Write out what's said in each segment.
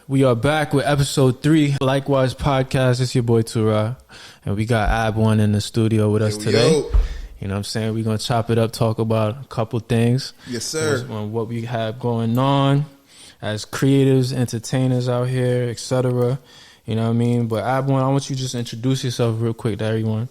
We are back with episode 3, Likewize podcast. It's your boy Tuu Ra, and we got Abwon in the studio with us today. You know what I'm saying? We're going to chop it up, talk about a couple things. Yes, sir. On what we have going on as creatives, entertainers out here, etc. You know what I mean? But Abwon, I want you to just introduce yourself real quick to everyone.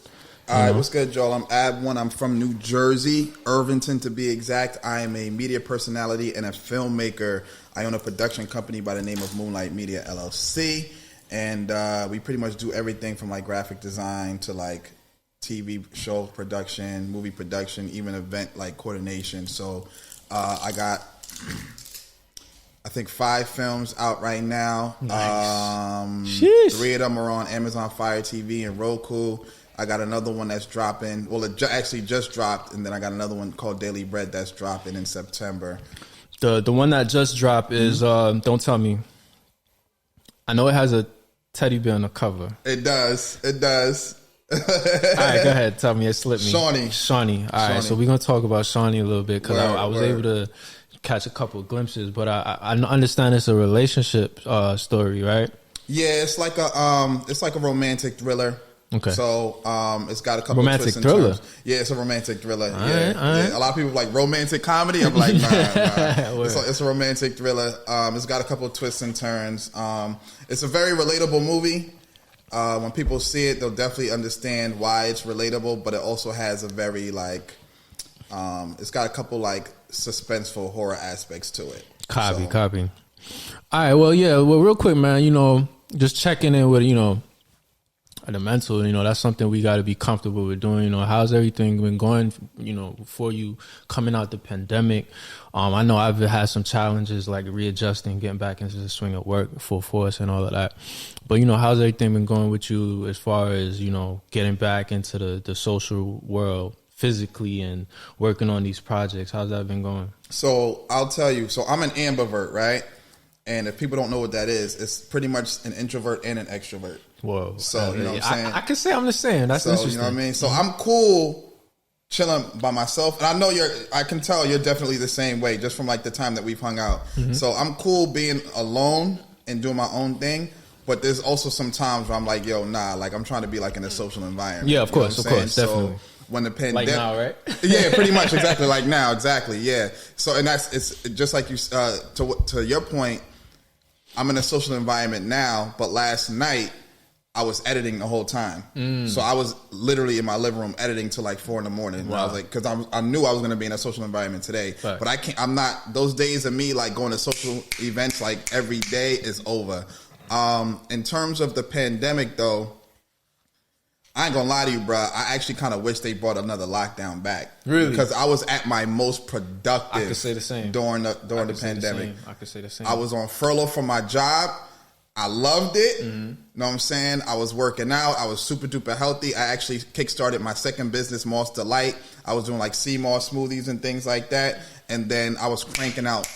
All right, what's good, Joel? I'm Abwon. I'm from New Jersey, Irvington to be exact. I am a media personality and a filmmaker. I own a production company by the name of Moonlight Media LLC, and we pretty much do everything from like graphic design to like TV show production, movie production, even event like coordination. So I got, I think 5 films out right now. Nice. 3 of them are on Amazon Fire TV and Roku. I got another one that's dropping. Well, it actually just dropped, and then I got another one called Daily Bread that's dropping in September. The one that just dropped is Don't Tell Me. I know it has a teddy bear on the cover. It does. It does. All right, go ahead. Tell me. It slipped me. Shawnee. All right, so we're going to talk about Shawnee a little bit because I was able to catch a couple of glimpses, but I understand it's a relationship story, right? Yeah, it's like a romantic thriller. Okay. So it's got a couple romantic of twists and thriller. turns. Yeah, it's a romantic thriller. All Yeah. right. A lot of people like romantic comedy. I'm like, nah. It's a romantic thriller. It's got a couple of twists and turns. It's a very relatable movie. When people see it, they'll definitely understand why it's relatable. But it also has a very like, it's got a couple like suspenseful horror aspects to it. Copy. All right. Well, real quick, man. You know, just checking in with the mental, that's something we got to be comfortable with doing. How's everything been going, before you coming out the pandemic? I know I've had some challenges like readjusting, getting back into the swing of work, full force and all of that. But, how's everything been going with you as far as, getting back into the social world physically and working on these projects? How's that been going? So I'll tell you. So I'm an ambivert, right? And if people don't know what that is, it's pretty much an introvert and an extrovert. Whoa. So, you know what I'm saying? I can say I'm the same. That's interesting. You know what I mean? So I'm cool chilling by myself. And I know I can tell you're definitely the same way just from like the time that we've hung out. Mm-hmm. So I'm cool being alone and doing my own thing. But there's also some times where I'm like, yo, nah, like I'm trying to be like in a social environment. Yeah, of course, definitely. So when the pandemic, like now, right? Yeah, pretty much exactly like now, exactly. Yeah. So and it's just like you to your point. I'm in a social environment now, but last night I was editing the whole time. So I was literally in my living room editing till like 4 a.m. Wow. I was like, because I knew I was going to be in a social environment today, but I can't. I'm not. Those days of me like going to social events like every day is over. In terms of the pandemic, though, I ain't gonna lie to you, bro. I actually kind of wish they brought another lockdown back. Really? Because I was at my most productive. I could say the same during the pandemic. I could say the same. I was on furlough from my job. I loved it. Mm-hmm. You know what I'm saying? I was working out. I was super duper healthy. I actually kickstarted my second business, Moss Delight. I was doing like sea moss smoothies and things like that. And then I was cranking out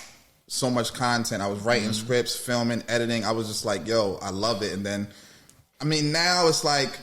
so much content. I was writing scripts, filming, editing. I was just like, yo, I love it. And then, I mean, now it's like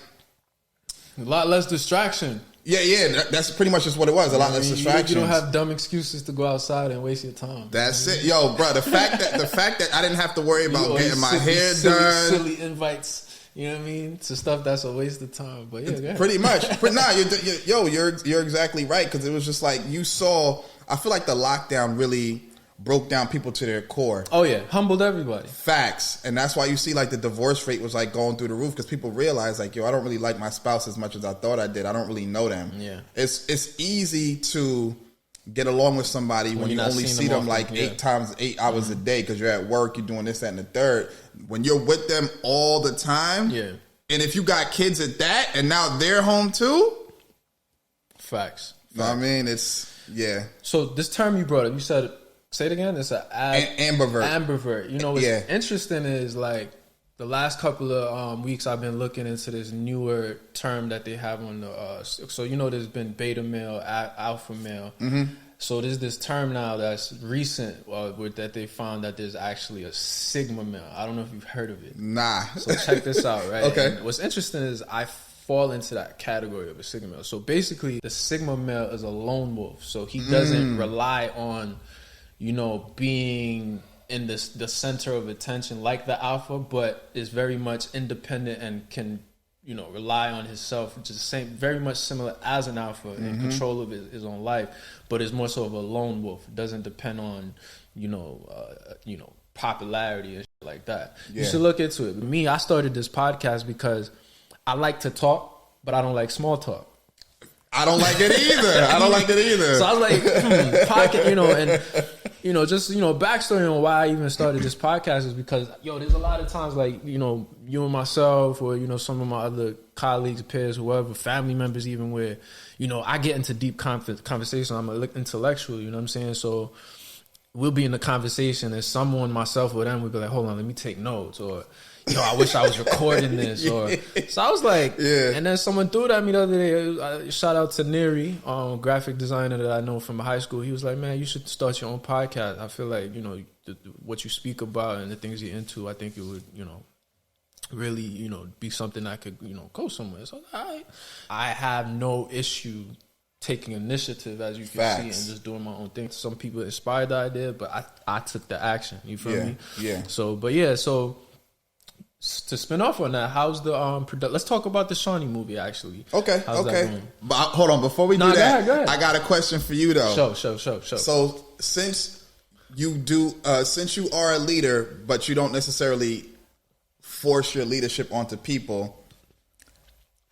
a lot less distraction. Yeah, that's pretty much just what it was. A lot less distraction. You don't have dumb excuses to go outside and waste your time. That's it, yo, bro. The fact that I didn't have to worry about getting my hair done, silly invites. You know what I mean? To stuff that's a waste of time. But yeah, pretty much. But nah, you're exactly right because it was just like you saw. I feel like the lockdown really broke down people to their core. Oh yeah, humbled everybody. Facts. And that's why you see like the divorce rate was like going through the roof because people realize like, yo, I don't really like my spouse as much as I thought I did. I don't really know them. Yeah. It's easy to get along with somebody when you only see them like 8 hours a day because you're at work, you're doing this, that, and the third. When you're with them all the time, yeah. And if you got kids at that and now they're home too. Facts. You know what I mean? Yeah. So this term you brought up, you said say it again. It's an ambivert. Ambivert. You know what's interesting is like the last couple of weeks I've been looking into this newer term that they have on the. So there's been beta male, alpha male. Mm-hmm. So there's this term now that's recent that they found that there's actually a sigma male. I don't know if you've heard of it. Nah. So check this out, right? Okay. And what's interesting is I fall into that category of a sigma male. So basically, the sigma male is a lone wolf. So he doesn't rely on being in the center of attention like the alpha, but is very much independent and can, you know, rely on himself, which is the same, very much similar as an alpha in control of his own life, but is more so of a lone wolf. It doesn't depend on, you know, popularity and shit like that. Yeah. You should look into it. Me, I started this podcast because I like to talk, but I don't like small talk. I don't like it either. So I was like, podcast, you know, and, you know, just, you know, backstory on why I even started this podcast is because, yo, there's a lot of times, like, you know, you and myself or, you know, some of my other colleagues, peers, whoever, family members even, where, you know, I get into deep conversation. I'm an intellectual, you know what I'm saying? So we'll be in the conversation and someone, myself or them, would be like, hold on, let me take notes, or, yo, I wish I was recording this. Or so I was like, yeah. And then someone threw it at me the other day. Shout out to Neri, graphic designer that I know from high school. He was like, man, you should start your own podcast. I feel like, you know, what you speak about and the things you're into, I think it would, you know, really, you know, be something that could, you know, go somewhere. So I have no issue taking initiative, as you can see, and just doing my own thing. Some people inspired the idea, but I took the action. You feel me? Yeah. So, but yeah, so to spin off on that, how's the let's talk about the Shawnee movie, actually. Okay. But hold on, before we do that, go ahead. I got a question for you though. Sure. So since you are a leader, but you don't necessarily force your leadership onto people,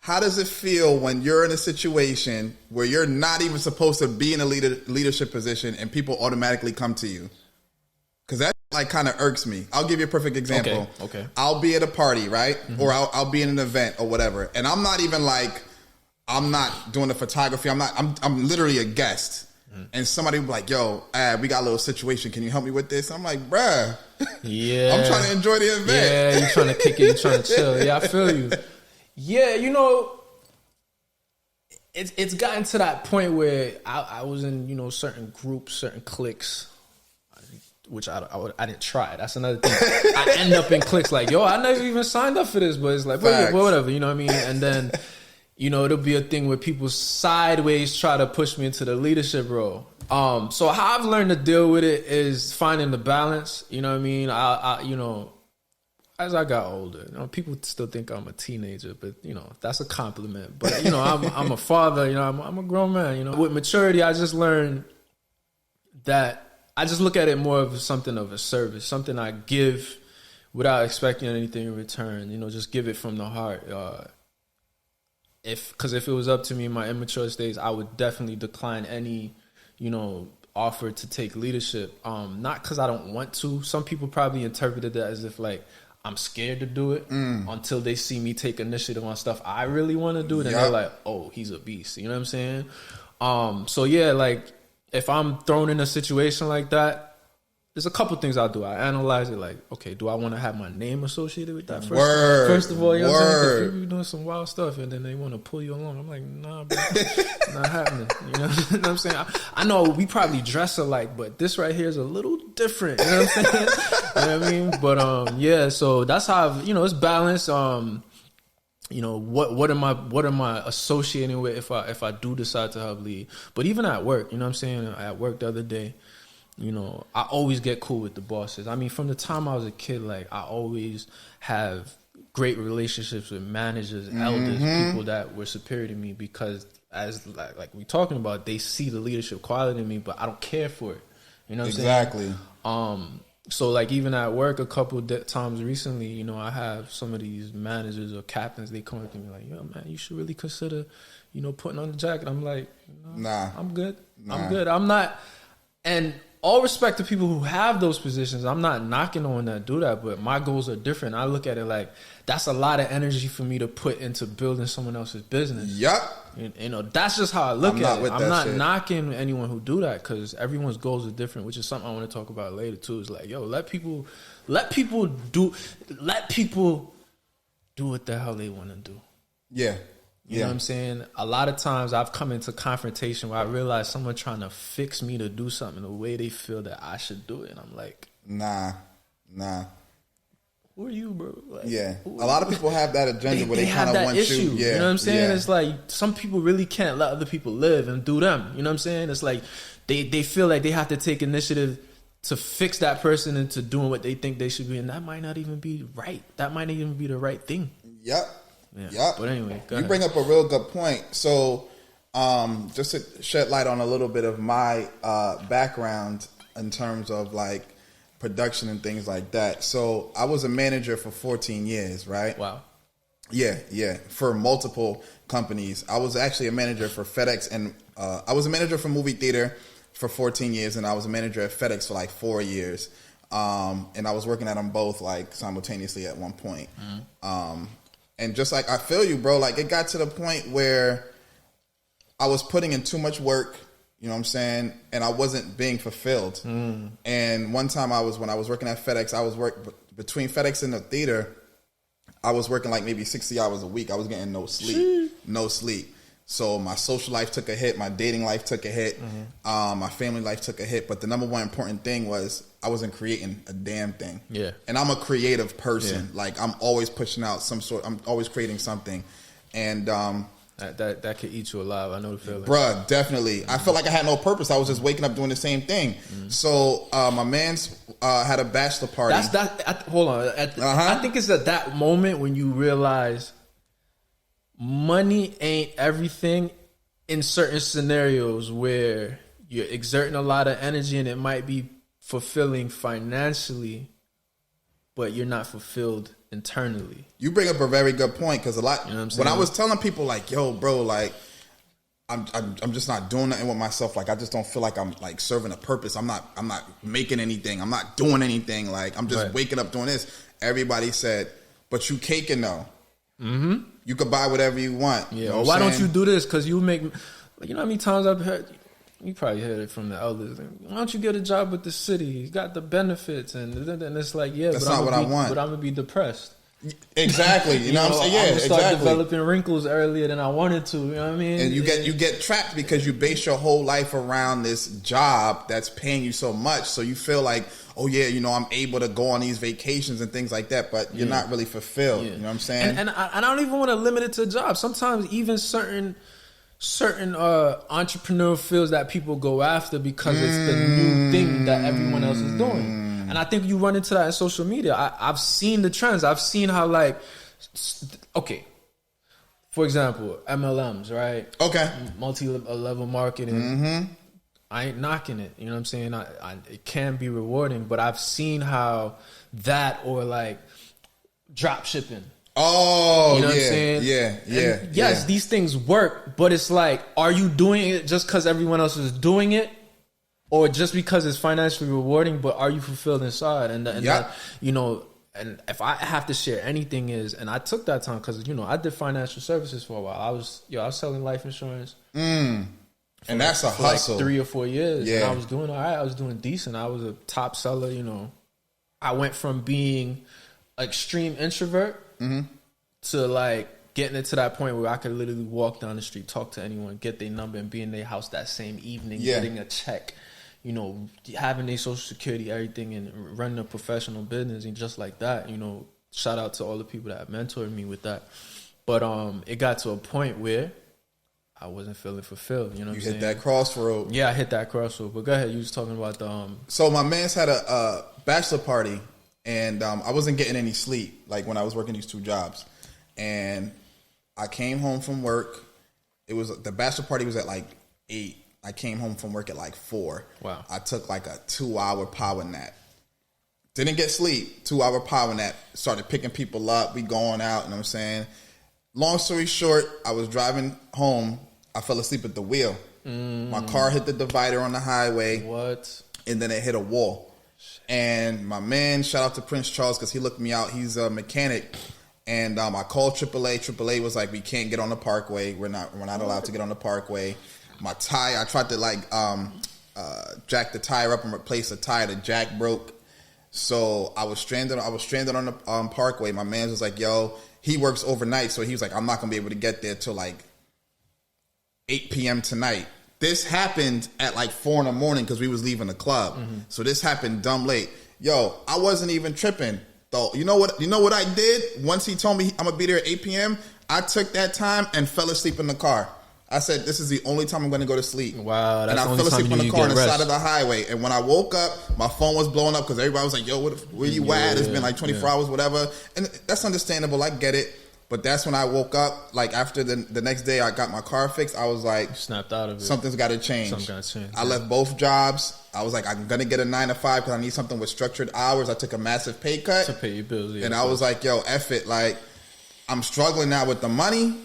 how does it feel when you're in a situation where you're not even supposed to be in a leadership position and people automatically come to you? Because that like kind of irks me. I'll give you a perfect example. Okay. I'll be at a party, right? Mm-hmm. Or I'll be in an event or whatever, and I'm not even like, I'm not doing the photography. I'm literally a guest, and somebody will be like, "Yo, we got a little situation. Can you help me with this?" I'm like, "Bruh, yeah, I'm trying to enjoy the event. Yeah, you're trying to kick it. You're trying to chill. Yeah, I feel you. Yeah, you know, it's gotten to that point where I was in, you know, certain groups, certain cliques, which I didn't try. That's another thing. I end up in cliques like, yo, I never even signed up for this, but it's like, whatever, you know what I mean? And then, you know, it'll be a thing where people sideways try to push me into the leadership role. So how I've learned to deal with it is finding the balance. You know what I mean? I you know, as I got older, you know, people still think I'm a teenager, but you know, that's a compliment. But you know, I'm a father. You know, I'm a grown man. You know, with maturity, I just learned that I just look at it more of something of a service, something I give without expecting anything in return. You know, just give it from the heart. Because if it was up to me in my immature stage, I would definitely decline any, you know, offer to take leadership. Not because I don't want to. Some people probably interpreted that as if like I'm scared to do it until they see me take initiative on stuff I really want to do. Then they're like, oh, he's a beast. You know what I'm saying? So yeah, like, if I'm thrown in a situation like that, there's a couple things I'll do. I analyze it like, okay, do I want to have my name associated with that? First of all, you know what I'm saying? If you're doing some wild stuff and then they want to pull you along, I'm like, nah, bro, not happening. You know what I'm saying? I know we probably dress alike, but this right here is a little different. You know what I'm saying? You know what I mean? But yeah, so that's how I've, you know, it's balanced. You know, what am I associating with if I do decide to help lead? But even at work, you know what I'm saying? At work the other day, you know, I always get cool with the bosses. I mean, from the time I was a kid, like, I always have great relationships with managers, elders, people that were superior to me, because as like we talking about, they see the leadership quality in me, but I don't care for it. You know what I'm saying? So, like, even at work a couple times recently, you know, I have some of these managers or captains, they come up to me like, yo, man, you should really consider, you know, putting on the jacket. I'm like, nah, I'm good. I'm not. And all respect to people who have those positions. I'm not knocking on that do that, but my goals are different. I look at it like, that's a lot of energy for me to put into building someone else's business. Yep. You know, that's just how I look at it. I'm not knocking anyone who do that, because everyone's goals are different, which is something I want to talk about later too. Is like, yo, let people do what the hell they want to do. Yeah. You know what I'm saying? A lot of times I've come into confrontation where I realize someone trying to fix me to do something the way they feel that I should do it. And I'm like, nah. Who are you, bro? Like, a lot of people have that agenda where they kind of want issue. you. Yeah. You know what I'm saying? It's like some people really can't let other people live and do them. You know what I'm saying? It's like they feel like they have to take initiative to fix that person into doing what they think they should be, and that might not even be right. That might not even be the right thing. Yep. Yeah. Yep. But anyway, you bring up a real good point. So, just to shed light on a little bit of my background in terms of like production and things like that. So, I was a manager for 14 years, right? Wow. Yeah, for multiple companies. I was actually a manager for FedEx, and I was a manager for movie theater for 14 years, and I was a manager at FedEx for like 4 years. And I was working at them both like simultaneously at one point. And just like, I feel you, bro, like it got to the point where I was putting in too much work, you know what I'm saying? And I wasn't being fulfilled. And one time when I was working at FedEx, I was between FedEx and the theater, I was working like maybe 60 hours a week. I was getting no sleep. So my social life took a hit. My dating life took a hit. My family life took a hit. But the number one important thing was I wasn't creating a damn thing. Yeah. And I'm a creative person. Yeah. Like I'm always pushing out I'm always creating something. And that could eat you alive. I know the feeling. Bruh, definitely. I felt like I had no purpose. I was just waking up doing the same thing. So my man's had a bachelor party. Hold on. I think it's at that moment when you realize money ain't everything in certain scenarios where you're exerting a lot of energy and it might be fulfilling financially, but you're not fulfilled internally. You bring up a very good point, because a lot, you know when I was telling people like, yo, bro, like I'm just not doing nothing with myself. Like I just don't feel like I'm like serving a purpose. I'm not making anything. I'm not doing anything. Like I'm just waking up doing this. Everybody said, but you caking though. You could buy whatever you want. Yeah. You know why don't you do this? Because you make, you know how many times I've heard, you probably heard it from the elders. Why don't you get a job with the city? You got the benefits, and it's like, yeah, that's not what I want. But I'm gonna be depressed. Exactly. You know what I'm saying? Yeah, I'm gonna start developing wrinkles earlier than I wanted to. You know what I mean? And you get trapped because you base your whole life around this job that's paying you so much. So you feel like, oh yeah, you know, I'm able to go on these vacations and things like that, but you're not really fulfilled. You know what I'm saying? And I don't even want to limit it to jobs. Sometimes even certain entrepreneur fields that people go after because it's the new thing that everyone else is doing. And I think you run into that in social media. I've seen the trends. I've seen how, like, okay, for example, MLMs, right? Okay. Multi-level marketing. I ain't knocking it. You know what I'm saying? It can be rewarding, but I've seen how that, or like drop shipping. Oh, you know what I'm saying? Yeah. Yes, these things work, but it's like, are you doing it just because everyone else is doing it? Or just because it's financially rewarding, but are you fulfilled inside? And you know, and if I have to share anything and I took that time because, you know, I did financial services for a while. I was selling life insurance. And that's a hustle. Like 3 or 4 years. Yeah. And I was doing all right. I was doing decent. I was a top seller, you know. I went from being extreme introvert to like getting it to that point where I could literally walk down the street, talk to anyone, get their number, and be in their house that same evening, getting a check. You know, having their social security, everything, and running a professional business, and just like that, you know, shout out to all the people that have mentored me with that. But it got to a point where I wasn't feeling fulfilled. You know what I'm saying? You hit that crossroad. Yeah, I hit that crossroad. But go ahead, you was talking about the... So my man's had a bachelor party, and I wasn't getting any sleep, like when I was working these 2 jobs. And I came home from work. The bachelor party was at like 8. I came home from work at like 4. Wow. I took like a 2-hour power nap. Didn't get sleep. 2-hour power nap. Started picking people up. We going out, you know what I'm saying? Long story short, I was driving home. I fell asleep at the wheel. My car hit the divider on the highway. What? And then it hit a wall. And my man, shout out to Prince Charles, because he looked me out. He's a mechanic. And I called AAA. AAA was like, we can't get on the parkway. We're not allowed to get on the parkway. My tire, I tried to like jack the tire up and replace the tire. The jack broke. So I was stranded on the parkway. My man was like, yo, he works overnight. So he was like, I'm not going to be able to get there till like 8 p.m. tonight. This happened at like 4 in the morning because we was leaving the club. So this happened dumb late. Yo, I wasn't even tripping. Though, you know what I did? Once he told me I'm going to be there at 8 p.m., I took that time and fell asleep in the car. I said, this is the only time I'm going to go to sleep. Wow, that's and I the only fell asleep time on you the car on get the rest. side of the highway. And when I woke up, my phone was blowing up because everybody was like, yo, where you at? It's been like 24 hours, whatever. And that's understandable. I get it. But that's when I woke up. Like after the next day I got my car fixed, I was like, snapped out of it. Something's got to change. Something got to change. I left both jobs. I was like, I'm going to get a 9 to 5 because I need something with structured hours. I took a massive pay cut. To pay your bills. Yeah, and I was like, yo, F it. Like, I'm struggling now with the money.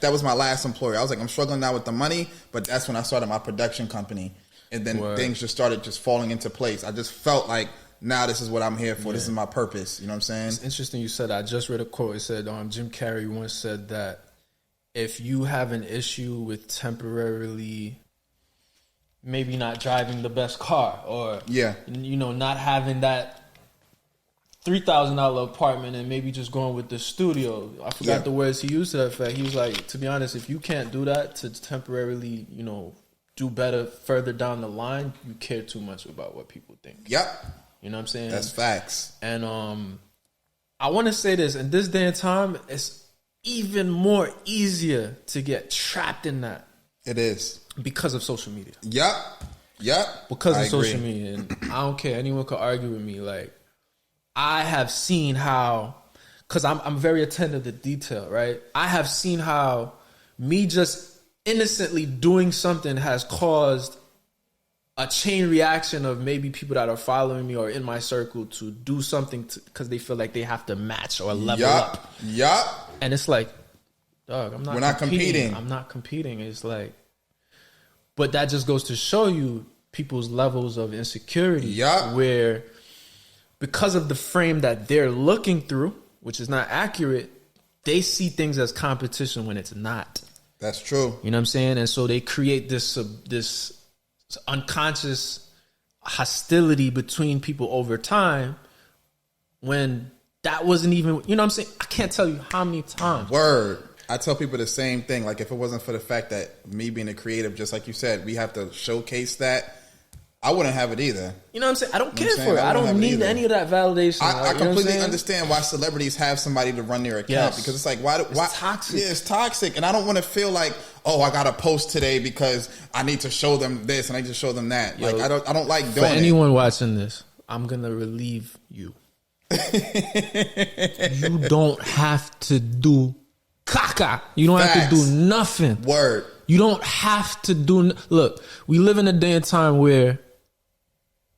That was my last employer. I was like, I'm struggling now with the money. But that's when I started my production company. And then things just started just falling into place. I just felt like, now this is what I'm here for. Yeah. This is my purpose. You know what I'm saying? It's interesting you said that. I just read a quote. It said, Jim Carrey once said that if you have an issue with temporarily maybe not driving the best car or, not having that $3,000 apartment and maybe just going with the studio. I forgot the words he used to that effect. He was like, to be honest, if you can't do that to temporarily, do better further down the line, you care too much about what people think. Yep. You know what I'm saying? That's facts. And I want to say this, in this day and time, it's even more easier to get trapped in that. It is. Because of social media. Yep. Because of social media. And I don't care. Anyone could argue with me. Like, I have seen how, because I'm very attentive to detail, right? I have seen how me just innocently doing something has caused a chain reaction of maybe people that are following me or in my circle to do something because they feel like they have to match or level up. And it's like, dog, we're not competing. I'm not competing. It's like, but that just goes to show you people's levels of insecurity where because of the frame that they're looking through, which is not accurate, they see things as competition when it's not. That's true. You know what I'm saying? And so they create this unconscious hostility between people over time when that wasn't even, you know what I'm saying? I can't tell you how many times. Word. I tell people the same thing. Like, if it wasn't for the fact that me being a creative, just like you said, we have to showcase that, I wouldn't have it either. You know what I'm saying? I don't care for it. I don't need any of that validation. I completely understand why celebrities have somebody to run their account because it's like, why? It's toxic. Yeah, it's toxic. And I don't want to feel like, oh, I got to post today because I need to show them this and I need to show them that. Like, I don't like doing it. For anyone watching this, I'm going to relieve you. You don't have to do caca. You don't have to do nothing. Word. You don't have to do... Look, we live in a day and time where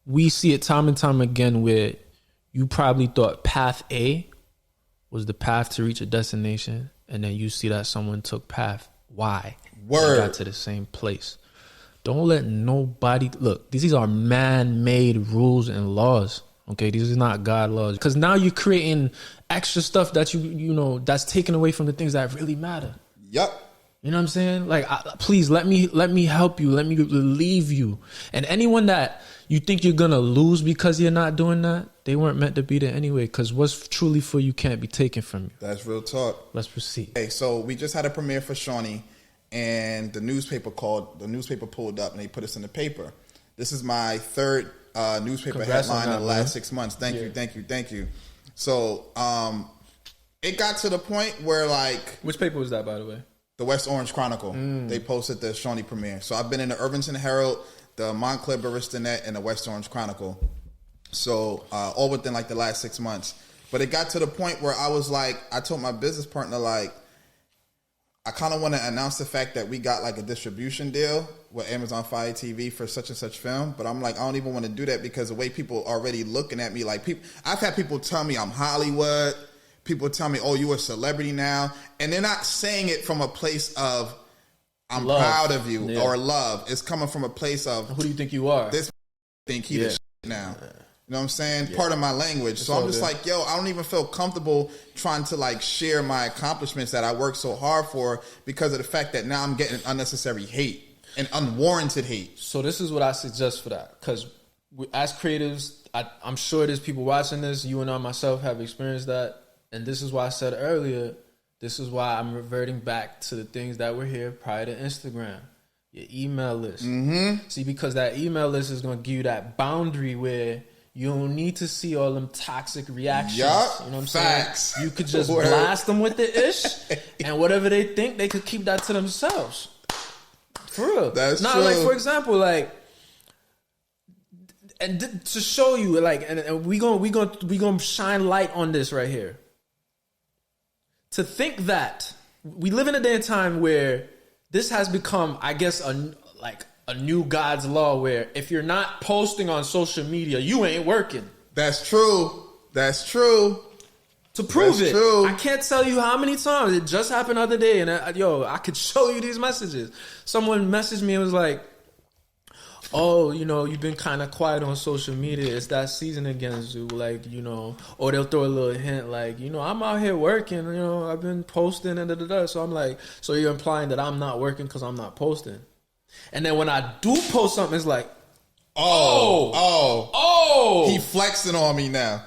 we see it time and time again where you probably thought path A was the path to reach a destination, and then you see that someone took path Y. Word. And got to the same place. Don't let nobody... Look, these are man-made rules and laws. Okay, these are not God laws. Because now you're creating extra stuff that you know that's taken away from the things that really matter. Yep. You know what I'm saying? Like, please let me help you. Let me relieve you. And anyone that you think you're gonna lose because you're not doing that, they weren't meant to be there anyway. Because what's truly for you can't be taken from you. That's real talk. Let's proceed. Okay, so we just had a premiere for Shawnee, and the newspaper pulled up and they put us in the paper. This is my third newspaper Congrats headline in the last 6 months. Thank you. So it got to the point where, like, which paper was that, by the way? The West Orange Chronicle. They posted the Shawnee premiere. So I've been in the Irvington Herald, the Montclair Barista Net, and the West Orange Chronicle. So all within like the last 6 months. But it got to the point where I was like, I told my business partner, like, I kind of want to announce the fact that we got like a distribution deal with Amazon Fire TV for such and such film. But I'm like, I don't even want to do that because the way people are already looking at me, like, I've had people tell me I'm Hollywood. People tell me, oh, you're a celebrity now. And they're not saying it from a place of, I'm proud of you or love. It's coming from a place of, who do you think you are? This think he the shit now. You know what I'm saying? Part of my language. So I'm just like, yo, I don't even feel comfortable trying to like share my accomplishments that I worked so hard for because of the fact that now I'm getting unnecessary hate and unwarranted hate. So this is what I suggest for that. Because as creatives, I'm sure there's people watching this. You and I myself have experienced that. And this is why I said earlier, this is why I'm reverting back to the things that were here prior to Instagram. Your email list. Mm-hmm. See, because that email list is going to give you that boundary where you don't need to see all them toxic reactions. You know what I'm saying? You could just blast them with the ish, and whatever they think, they could keep that to themselves. For real. That's true. true. Like, for example, like, and to show you, like, and we gonna shine light on this right here. To think that we live in a day and time where this has become, I guess, a new God's law, where if you're not posting on social media, you ain't working. That's true. That's true. To prove That's it, true. I can't tell you how many times it just happened the other day, and I could show you these messages. Someone messaged me and was like, "Oh, you've been kind of quiet on social media. It's that season again, Zoo. Like, or they'll throw a little hint, like, I'm out here working. I've been posting and da. So I'm like, so you're implying that I'm not working because I'm not posting. And then when I do post something, it's like, oh, he flexing on me now.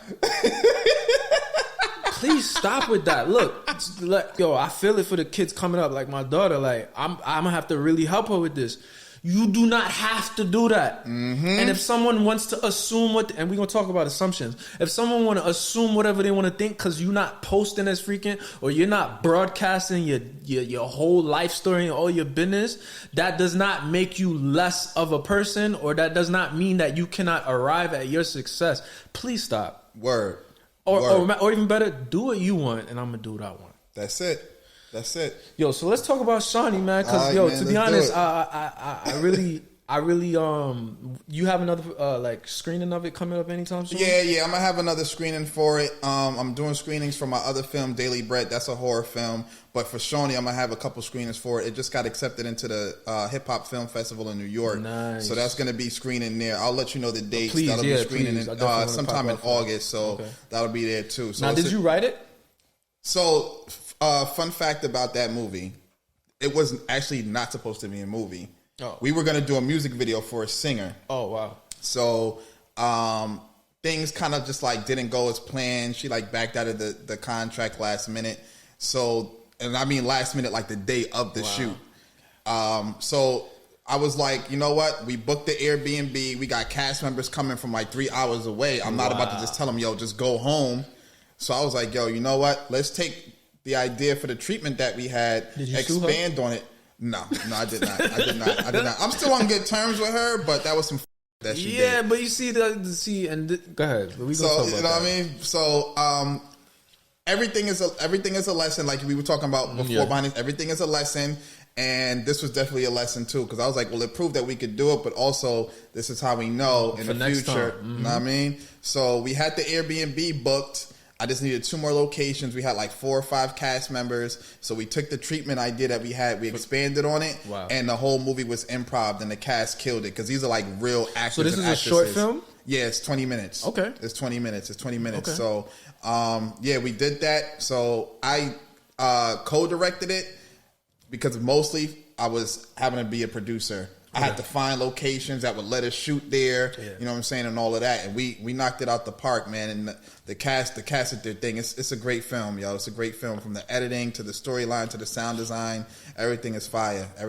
Please stop with that. Look, I feel it for the kids coming up. Like my daughter, like I'm gonna have to really help her with this. You do not have to do that. Mm-hmm. And if someone wants to assume and we're gonna talk about assumptions. If someone want to assume whatever they want to think because you're not posting as frequent or you're not broadcasting your whole life story and all your business, that does not make you less of a person, or that does not mean that you cannot arrive at your success. Please stop. Word. Or even better, do what you want, and I'm gonna do what I want. That's it. Yo, so let's talk about Shawnee, man. Because to be honest, I really, you have another screening of it coming up anytime soon? Yeah, I'm gonna have another screening for it. I'm doing screenings for my other film, Daily Bread. That's a horror film. But for Shawnee, I'm gonna have a couple screenings for it. It just got accepted into the Hip Hop Film Festival in New York. Nice. So that's gonna be screening there. I'll let you know the dates. Please, that'll be screening sometime in August. So that'll be there too. So now, did you write it? So, fun fact about that movie, it was actually not supposed to be a movie. Oh. We were going to do a music video for a singer. Oh, wow. So, things kind of just like didn't go as planned. She like backed out of the contract last minute. So, and I mean last minute, like the day of the shoot. So I was like, you know what? We booked the Airbnb. We got cast members coming from like 3 hours away. I'm not about to just tell them, yo, just go home. So I was like, yo, you know what? Let's take the idea for the treatment that we had, expand on it. No, I did not. I'm still on good terms with her, but that was some that she did. Yeah, but you see, go ahead. But we so, you know what I mean? So, everything is a lesson, like we were talking about before. Behind it, everything is a lesson. And this was definitely a lesson too, because I was like, well, it proved that we could do it, but also this is how we know in the future. Mm-hmm. You know what I mean? So we had the Airbnb booked. I just needed 2 more locations. We had like 4 or 5 cast members. So we took the treatment idea that we had, we expanded on it, and the whole movie was improv, and the cast killed it, because these are like real actors. So this is a short film? Yeah, it's 20 minutes. Okay. It's 20 minutes. Okay. So, we did that. So I co-directed it, because mostly I was having to be a producer. I had to find locations that would let us shoot there, you know what I'm saying, and all of that. And we knocked it out the park, man. And the cast did their thing. It's a great film, yo. It's a great film, from the editing to the storyline to the sound design. Everything is fire. So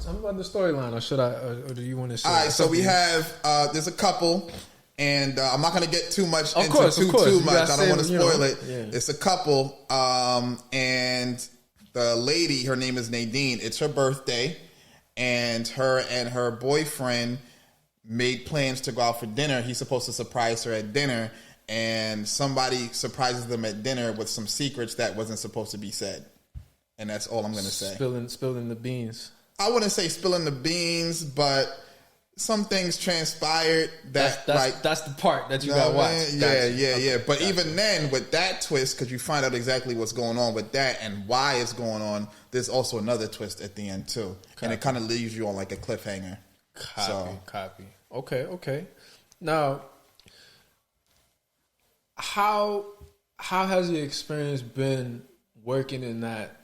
tell me about the storyline, or do you want to share? All right, so we have, there's a couple, and I'm not going to get too much into too much. I don't want to spoil it. Yeah. It's a couple, and the lady, her name is Nadine. It's her birthday. And her boyfriend made plans to go out for dinner. He's supposed to surprise her at dinner, and somebody surprises them at dinner with some secrets that wasn't supposed to be said. And that's all I'm going to say. Spilling the beans. I wouldn't say spilling the beans, but some things transpired that's the part that you got to watch. Yeah. But even then, with that twist, because you find out exactly what's going on with that and why it's going on, there's also another twist at the end too. And it kind of leaves you on like a cliffhanger. Copy. Okay. Now, how has your experience been working in that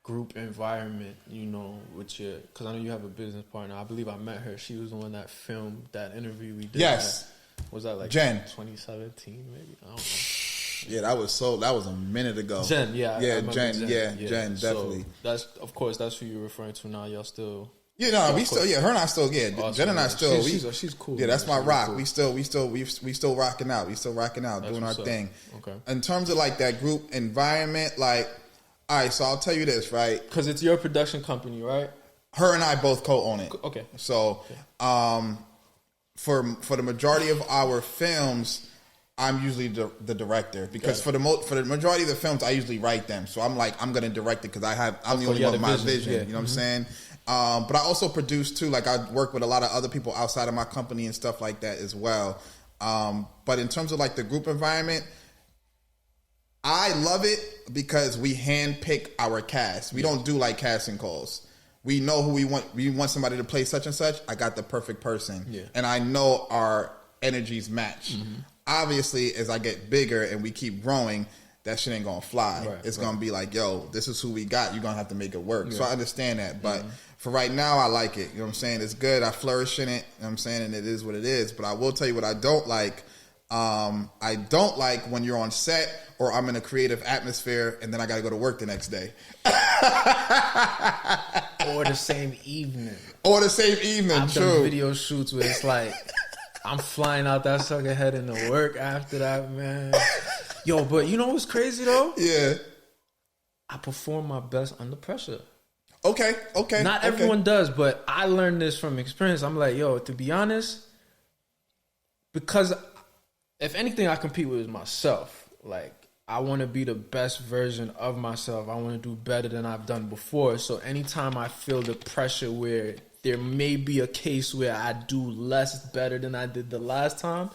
group environment, with because I know you have a business partner. I believe I met her. She was the one that filmed that interview we did. Yes. Was that like Jen? 2017 maybe? I don't know. Yeah, that was a minute ago. Jen, Jen, definitely. That's who you're referring to now. Y'all still. Yeah, no, we still, her and I still, awesome, Jen and I still, she's cool. Yeah, that's my rock. Cool. We still rocking out. Doing our thing. Okay. In terms of like that group environment, like, all right, so I'll tell you this, right? Because it's your production company, right? Her and I both co-own it. Okay. So, for the majority of our films, I'm usually the director because for the majority of the films, I usually write them. So I'm like, I'm going to direct it because I'm the only one with my vision. You know what I'm saying? But I also produce too. Like I work with a lot of other people outside of my company and stuff like that as well. But in terms of like the group environment, I love it because we handpick our cast. We don't do like casting calls. We know who we want. We want somebody to play such and such. I got the perfect person. Yeah. And I know our energies match. Obviously, as I get bigger and we keep growing, that shit ain't gonna fly. Right, it's gonna be like, yo, this is who we got. You're gonna have to make it work. Yeah. So I understand that. But for right now, I like it. You know what I'm saying? It's good. I flourish in it. You know what I'm saying? And it is what it is. But I will tell you what I don't like. I don't like when you're on set or I'm in a creative atmosphere and then I got to go to work the next day. Or the same evening. I've done video shoots where it's like, I'm flying out that sucker heading to work after that, man. Yo, but you know what's crazy though? Yeah. I perform my best under pressure. Okay. Not everyone does, but I learned this from experience. I'm like, yo, to be honest, because if anything I compete with is myself. Like, I want to be the best version of myself. I want to do better than I've done before. So anytime I feel the pressure where there may be a case where I do less better than I did the last time,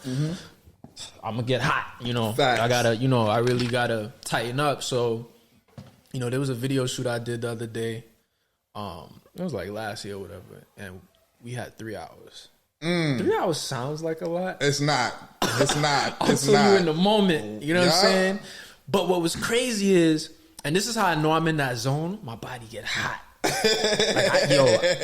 I'm going to get hot, you know. Facts. I got to, I really got to tighten up. So, there was a video shoot I did the other day. It was like last year or whatever. And we had 3 hours. 3 hours sounds like a lot. It's not. Until you're in the moment. You know what I'm saying? But what was crazy is, and this is how I know I'm in that zone, my body get hot.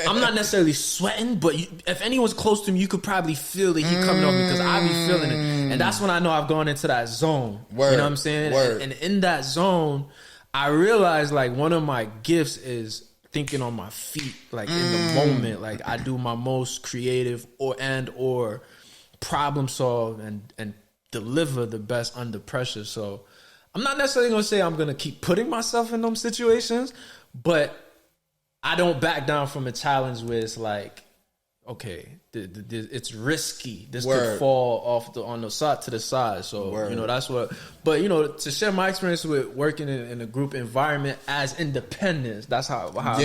I'm not necessarily sweating, but if anyone's close to me, you could probably feel the heat coming on me because I be feeling it. And that's when I know I've gone into that zone. Word, you know what I'm saying? And in that zone, I realized like one of my gifts is thinking on my feet, like in the moment. Like I do my most creative or problem solve and deliver the best under pressure. So I'm not necessarily going to say I'm going to keep putting myself in those situations, but I don't back down from a challenge where it's like, okay, it's risky. This could fall off on the side to the side. So, that's what, but to share my experience with working in a group environment as independence, that's how I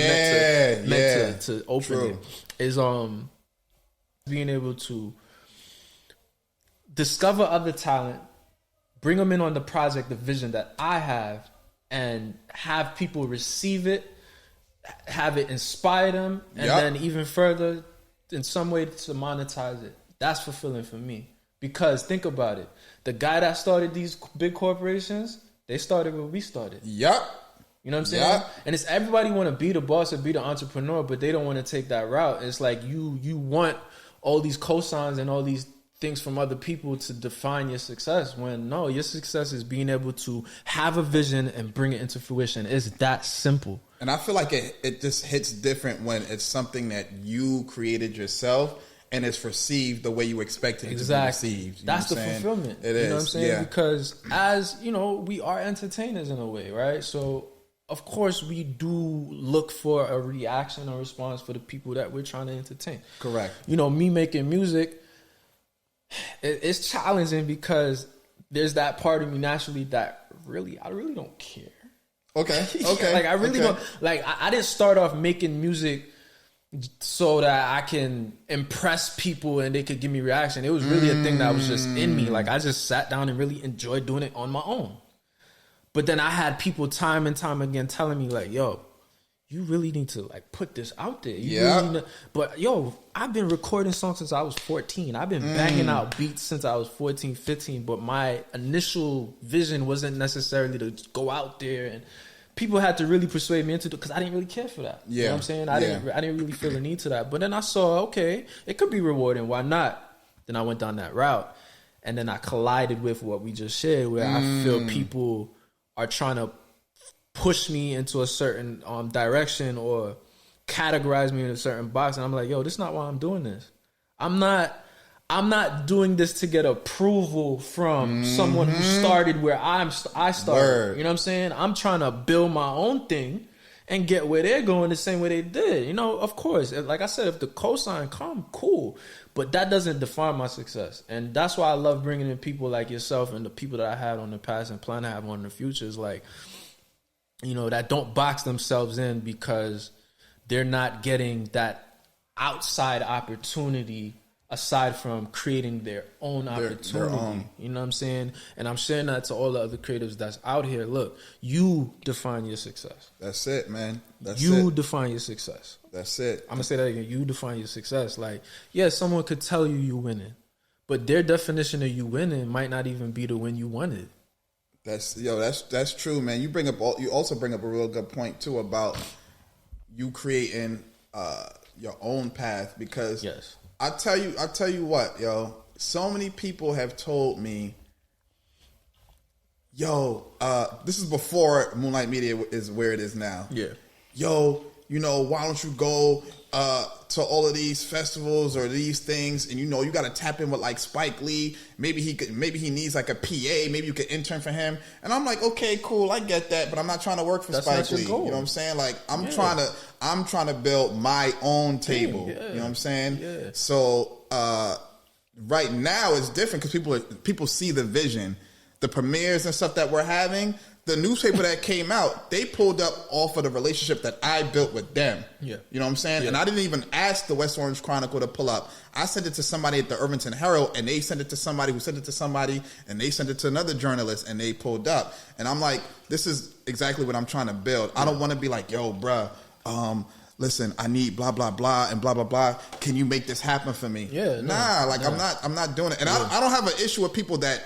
meant to open it, is being able to discover other talent, bring them in on the project, the vision that I have, and have people receive it, have it inspire them, and then even further, in some way to monetize it. That's fulfilling for me. Because think about it. The guy that started these big corporations, they started where we started. Yep. You know what I'm saying? Yep. And it's everybody want to be the boss or be the entrepreneur, but they don't want to take that route. It's like you want all these cosigns and all these things from other people to define your success, when no, your success is being able to have a vision and bring it into fruition. It's that simple. And I feel like it just hits different when it's something that you created yourself and it's received the way you expected it to be received. That's the fulfillment. It is. You know what I'm saying? Yeah. Because as, we are entertainers in a way, right? So, of course, we do look for a reaction or response for the people that we're trying to entertain. Correct. Me making music, it's challenging because there's that part of me naturally that I really don't care. Okay. Like I really don't like. I didn't start off making music so that I can impress people and they could give me reaction. It was really a thing that was just in me. Like I just sat down and really enjoyed doing it on my own. But then I had people time and time again telling me like, "Yo, you really need to like put this out there." But I've been recording songs since I was 14. I've been banging out beats since I was 14, 15. But my initial vision wasn't necessarily to go out there, and people had to really persuade me into it because I didn't really care for that. Yeah. You know what I'm saying? I didn't really feel the need to that. But then I saw, okay, it could be rewarding. Why not? Then I went down that route, and then I collided with what we just shared, where I feel people are trying to push me into a certain direction or categorize me in a certain box, and I'm like, yo, this is not why I'm doing this. I'm not doing this to get approval from someone who started where I started. Word. You know what I'm saying? I'm trying to build my own thing and get where they're going the same way they did. You know, of course, like I said, if the cosign come, cool, but that doesn't define my success. And that's why I love bringing in people like yourself and the people that I had on the past and plan to have on in the future, is like, you know, that don't box themselves in because they're not getting that outside opportunity aside from creating their own opportunity. Their own. You know what I'm saying? And I'm sharing that to all the other creatives that's out here. Look, you define your success. That's it, man. You define your success. That's it. I'm going to say that again. You define your success. Like, yeah, someone could tell you winning, but their definition of you winning might not even be the win you wanted. That's true, man. You also bring up a real good point too about you creating your own path, because yes. I tell you what, yo. So many people have told me, yo, this is before Moonlight Media is where it is now. Yeah. Yo, you know, why don't you go to all of these festivals or these things, and you know, you got to tap in with like Spike Lee. Maybe he needs like a PA. Maybe you could intern for him. And I'm like, okay, cool, I get that, but I'm not trying to work for Spike Lee. You know what I'm saying? Like, I'm trying to build my own table. Yeah. You know what I'm saying? Yeah. So right now it's different because people see the vision, the premieres and stuff that we're having. The newspaper that came out, they pulled up off of the relationship that I built with them. Yeah. You know what I'm saying? Yeah. And I didn't even ask the West Orange Chronicle to pull up. I sent it to somebody at the Irvington Herald, and they sent it to somebody who sent it to somebody, and they sent it to another journalist, and they pulled up. And I'm like, this is exactly what I'm trying to build. I don't want to be like, yo, bruh, listen, I need blah, blah, blah, and blah, blah, blah. Can you make this happen for me? Yeah. I'm not doing it. And I don't have an issue with people that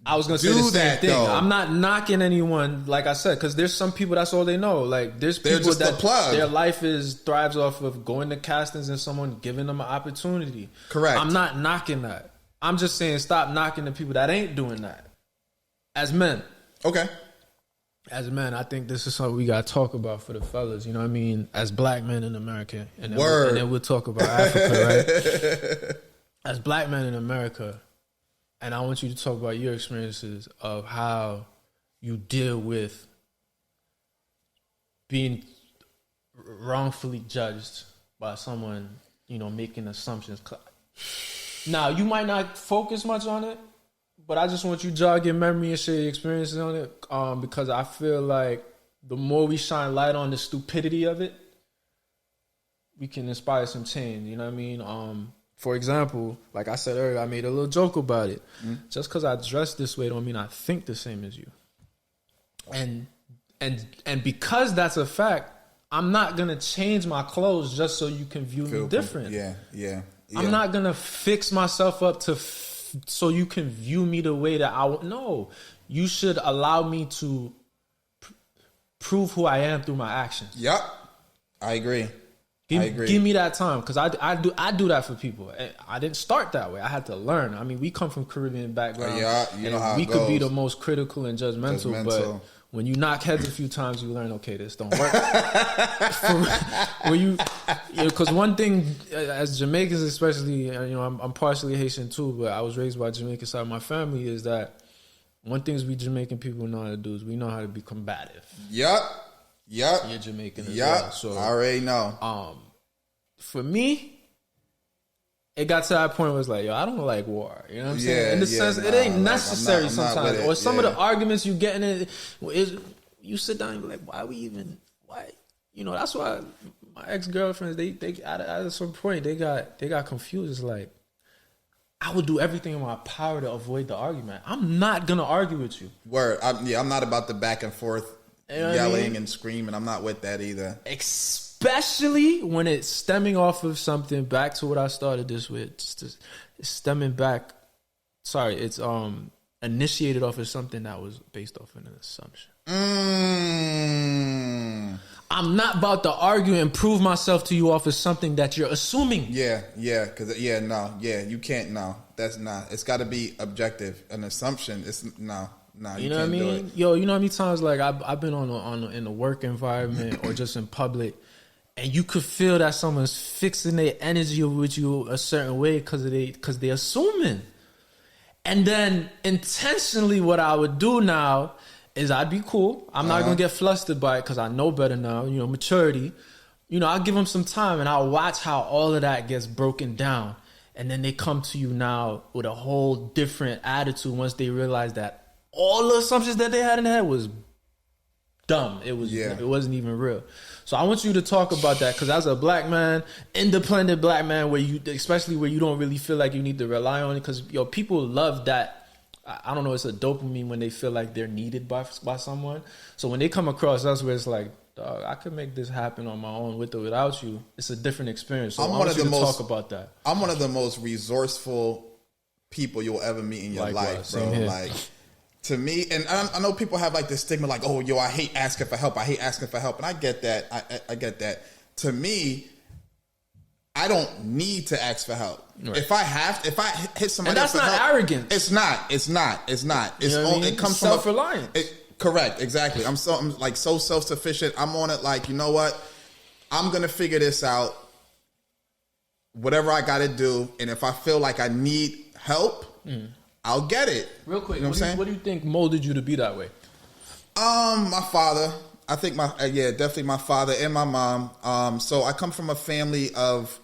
I was going to say the same thing. Though. I'm not knocking anyone, like I said, because there's some people that's all they know. Like, there's people that their life thrives off of going to castings and someone giving them an opportunity. Correct. I'm not knocking that. I'm just saying stop knocking the people that ain't doing that. As men. Okay. As men, I think this is something we got to talk about for the fellas. You know what I mean? As black men in America. And then we'll talk about Africa, right? As black men in America. And I want you to talk about your experiences of how you deal with being wrongfully judged by someone, you know, making assumptions. Now, you might not focus much on it, but I just want you to jog your memory and share your experiences on it, because I feel like the more we shine light on the stupidity of it, we can inspire some change. You know what I mean? For example, like I said earlier, I made a little joke about it. Mm-hmm. Just because I dress this way don't mean I think the same as you. And because that's a fact, I'm not gonna change my clothes just so you can view me different. Yeah. I'm not gonna fix myself up so you can view me the way that I want. No, you should allow me to prove who I am through my actions. Yep, I agree. Give me that time, because I do that for people. I didn't start that way. I had to learn. I mean, we come from Caribbean backgrounds. You know how we could be the most critical and judgmental, but when you knock heads a few times, you learn, okay, this don't work. Because one thing, as Jamaicans especially, you know, I'm partially Haitian too, but I was raised by Jamaican side of my family, is that one thing we Jamaican people know how to do is we know how to be combative. Yep. You're Jamaican as well. So I already know. For me, it got to that point where it's like, yo, I don't like war. You know what I'm saying? In the sense, it ain't necessary sometimes. Or some of the arguments you get in it, you sit down and be like, why? You know, that's why my ex-girlfriends, they at some point, they got confused. It's like, I would do everything in my power to avoid the argument. I'm not going to argue with you. Word. I'm not about the back and forth. You know yelling and screaming. I'm not with that either. Especially when it's stemming off of something, back to what I started this with. It's stemming back. Sorry, it's initiated off of something that was based off of an assumption. I'm not about to argue and prove myself to you off of something that you're assuming. You can't. No, that's not. It's got to be objective. An assumption. It's no. Nah, you know what I mean? Yo, you know how many times like I've been in a work environment or just in public, and you could feel that someone's fixing their energy with you a certain way because they're assuming. And then intentionally, what I would do now is I'd be cool. I'm not going to get flustered by it because I know better now, you know, maturity. You know, I'll give them some time and I'll watch how all of that gets broken down. And then they come to you now with a whole different attitude once they realize that all the assumptions that they had in their head was dumb. It wasn't even real. So I want you to talk about that because as a black man, independent black man, especially where you don't really feel like you need to rely on it, because people love that. I don't know, it's a dopamine when they feel like they're needed by someone. So when they come across us where it's like, dog, I could make this happen on my own with or without you, it's a different experience. So I want you to talk about that. I'm one of the most resourceful people you'll ever meet in your life, bro. Like, to me, and I know people have like this stigma like, oh, I hate asking for help. And I get that. I get that. To me, I don't need to ask for help. Right. If I hit somebody, and that's for not help, arrogant. It's not. It's you know it comes from self-reliant. Correct, exactly. I'm so self-sufficient. I'm on it like, you know what? I'm gonna figure this out. Whatever I gotta do, and if I feel like I need help, I'll get it. Real quick, you know what do you think molded you to be that way? My father. I think definitely my father and my mom. So I come from a family of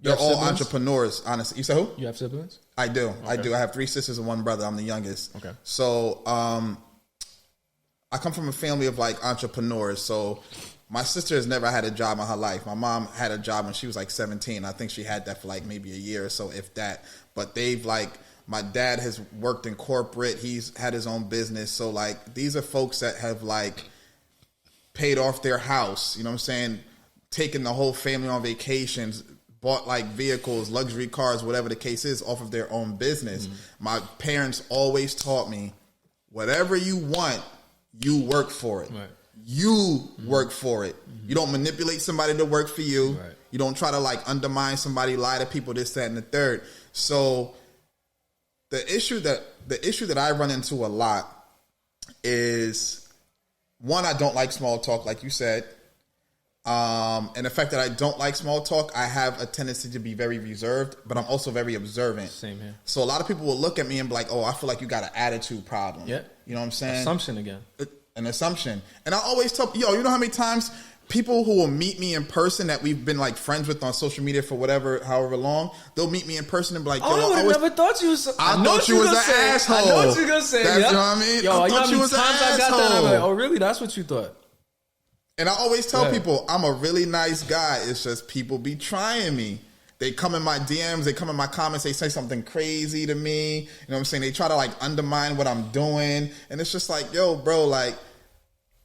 they're all siblings? Entrepreneurs, honestly. You say who? You have siblings? I do. Okay. I do. I have 3 sisters and 1 brother. I'm the youngest. Okay. So I come from a family of like entrepreneurs. So my sister has never had a job in her life. My mom had a job when she was like 17. I think she had that for like maybe a year or so, if that. But they've like, my dad has worked in corporate. He's had his own business. So like, these are folks that have like paid off their house, you know what I'm saying? Taken the whole family on vacations, bought like vehicles, luxury cars, whatever the case is, off of their own business. My parents always taught me, whatever you want, you work for it. Right. You work for it. You don't manipulate somebody to work for you. Right. You don't try to like undermine somebody, lie to people, this, that, and the third. So the issue that I run into a lot is, one, I don't like small talk, like you said. And the fact that I don't like small talk, I have a tendency to be very reserved, but I'm also very observant. Same here. So a lot of people will look at me and be like, oh, I feel like you got an attitude problem. Yeah. You know what I'm saying? Assumption again. An assumption. And I always tell, you know how many times people who will meet me in person that we've been like friends with on social media for however long, they'll meet me in person and be like, yo, I never thought you was. I thought you was an asshole. I know what you were going to say. That's, you know what I mean? Yo, I thought you was an asshole. I got that, I'm like, oh, really? That's what you thought? And I always tell people, I'm a really nice guy. It's just people be trying me. They come in my DMs, they come in my comments, they say something crazy to me. You know what I'm saying? They try to like undermine what I'm doing. And it's just like, yo, bro, like,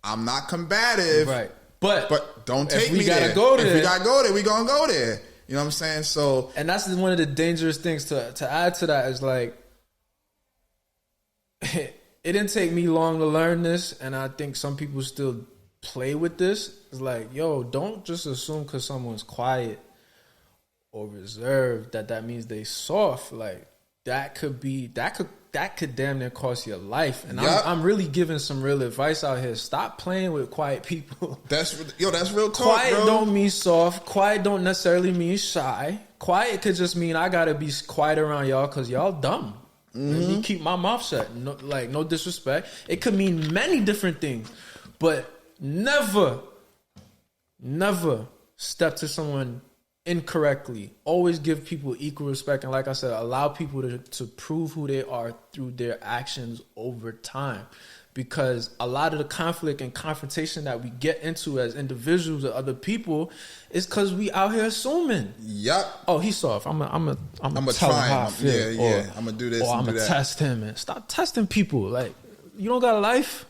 I'm not combative. Right. But don't take me there. If we gotta go there, we gonna go there. You know what I'm saying? So, and that's one of the dangerous things to add to that is like, it didn't take me long to learn this, and I think some people still play with this. It's like, yo, don't just assume because someone's quiet or reserved that means they soft. Like that could damn near cost your life. And I'm really giving some real advice out here. Stop playing with quiet people. That's real talk. Quiet bro. Don't mean soft. Quiet don't necessarily mean shy. Quiet could just mean I gotta be quiet around y'all because y'all dumb. Let me keep my mouth shut. No disrespect. It could mean many different things, but never step to someone incorrectly. Always give people equal respect, and like I said, allow people to prove who they are through their actions over time. Because a lot of the conflict and confrontation that we get into as individuals with other people is because we out here assuming. Yep. Oh, he's soft. I'm gonna tell him how I feel. Yeah. I'm gonna do this. Or I'm gonna test him. And stop testing people. Like, you don't got a life.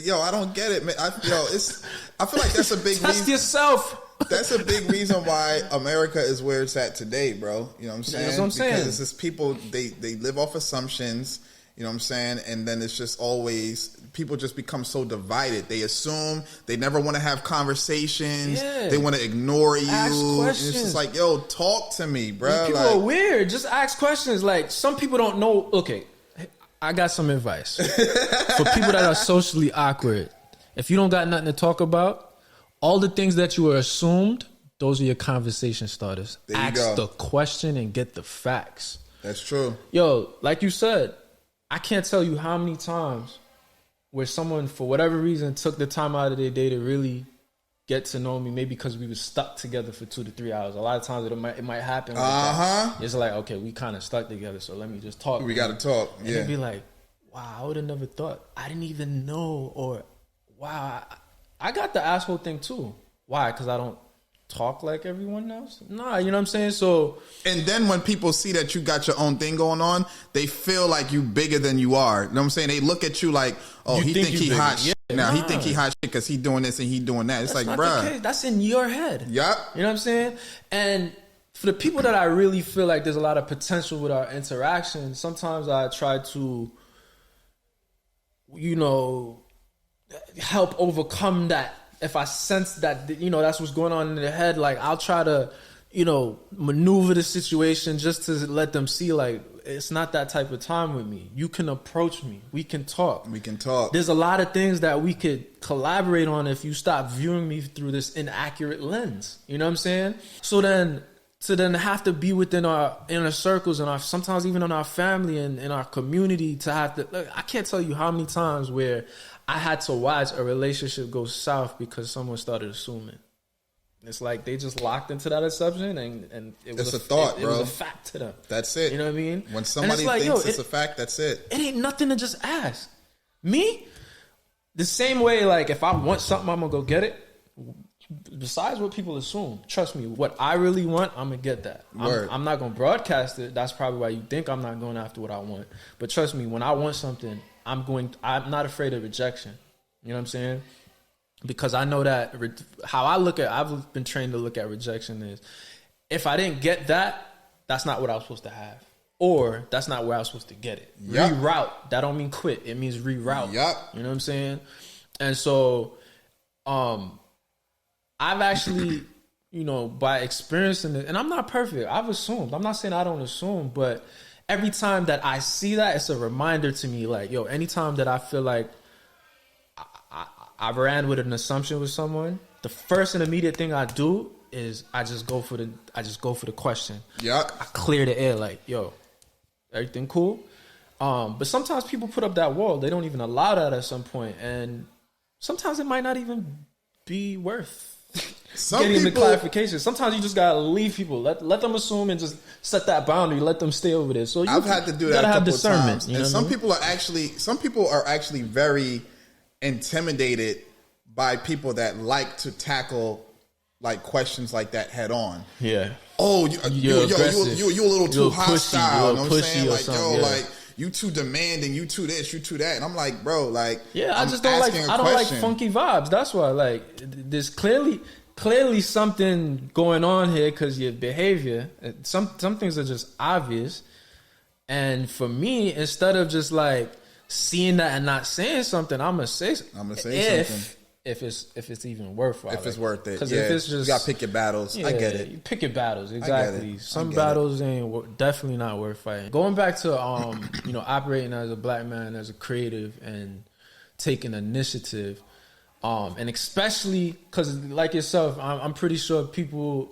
Yo, I don't get it, man. I feel like that's a big reason. Test yourself. That's a big reason why America is where it's at today, bro. You know what I'm saying? That's what I'm saying. Because it's just people, they live off assumptions, you know what I'm saying? And then it's just always, people just become so divided. They assume, they never want to have conversations. Yeah. They want to ignore you. Ask questions. And it's just like, yo, talk to me, bro. People are weird. Just ask questions. Like, some people don't know. Okay, I got some advice. For people that are socially awkward, if you don't got nothing to talk about, all the things that you were assumed, those are your conversation starters. Ask the question and get the facts. That's true. Yo, like you said, I can't tell you how many times where someone, for whatever reason, took the time out of their day to really get to know me, maybe because we were stuck together for 2 to 3 hours. A lot of times it might happen. Like it's like, okay, we kind of stuck together, so let me just talk. We got to talk. And it'd be like, wow, I would have never thought. I didn't even know. Or, wow, I got the asshole thing too. Why? Because I don't talk like everyone else? Nah, you know what I'm saying? So, and then when people see that you got your own thing going on, they feel like you bigger than you are. You know what I'm saying? They look at you like, oh, he think he hot shit. Now he think he hot shit because he doing this and he doing that. It's that's like, not bruh, the case. That's in your head. Yep. You know what I'm saying? And for the people that I really feel like there's a lot of potential with our interaction, sometimes I try to, you know, help overcome that. If I sense that, you know, that's what's going on in their head, like I'll try to, you know, maneuver the situation just to let them see, like, it's not that type of time with me. You can approach me. We can talk. We can talk. There's a lot of things that we could collaborate on if you stop viewing me through this inaccurate lens. You know what I'm saying? So then to have to be within our inner circles and our, sometimes even in our family and in our community, to have to, look, I can't tell you how many times where I had to watch a relationship go south because someone started assuming. It's like they just locked into that assumption, and it was a thought, bro. It was a fact to them. That's it. You know what I mean? When somebody like, thinks it's a fact, that's it. It ain't nothing to just ask. Me, the same way, like if I want something, I'm gonna go get it. Besides what people assume, trust me, what I really want, I'm gonna get that. I'm not gonna broadcast it. That's probably why you think I'm not going after what I want. But trust me, when I want something, I'm not afraid of rejection. You know what I'm saying? Because I know that how I've been trained to look at rejection is, if I didn't get that, that's not what I was supposed to have. Or that's not where I was supposed to get it. Yep. Reroute. That don't mean quit. It means reroute. Yep. You know what I'm saying? And so, I've actually, you know, by experiencing it, and I'm not perfect. I've assumed. I'm not saying I don't assume, but every time that I see that, it's a reminder to me, like, yo, anytime that I feel like I ran with an assumption with someone, the first and immediate thing I do is I just go for the question. Yeah. I clear the air, like, yo, everything cool? But sometimes people put up that wall. They don't even allow that at some point, and sometimes it might not even be worth getting the clarification. Sometimes you just gotta leave people. Let them assume and just set that boundary. Let them stay over there. So I've had to do that a couple of times. You know, and some people are actually very intimidated by people that like to tackle like questions like that head on. Yeah. Oh, you a little too hostile. You know what I'm saying? Like, yo, like, you too demanding, you too this, you too that. And I'm like, bro, like, yeah, I don't like funky vibes. That's why, like, there's clearly something going on here because your behavior, some things are just obvious. And for me, instead of just like seeing that and not saying something, I'm gonna say something. If it's even worthwhile. If it's worth it. Because if it's just, you gotta pick your battles. I get it. You pick your battles, exactly. Some battles ain't definitely not worth fighting. Going back to you know, operating as a black man, as a creative, and taking initiative, and especially because, like yourself, I'm pretty sure people,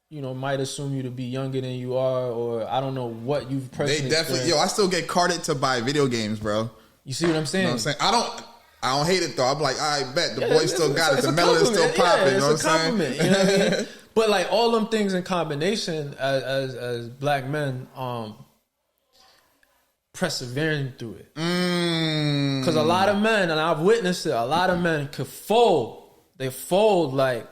you know, might assume you to be younger than you are, or I don't know what you've personally. They definitely, I still get carded to buy video games, bro. You see what I'm saying? You know what I'm saying? I don't hate it though. I'm like, I bet the boy still got it. The melon is still popping. You know what I'm saying? You know what I mean? But like all them things in combination, as black men, persevering through it. Because a lot of men, and I've witnessed it, a lot of men could fold. They fold like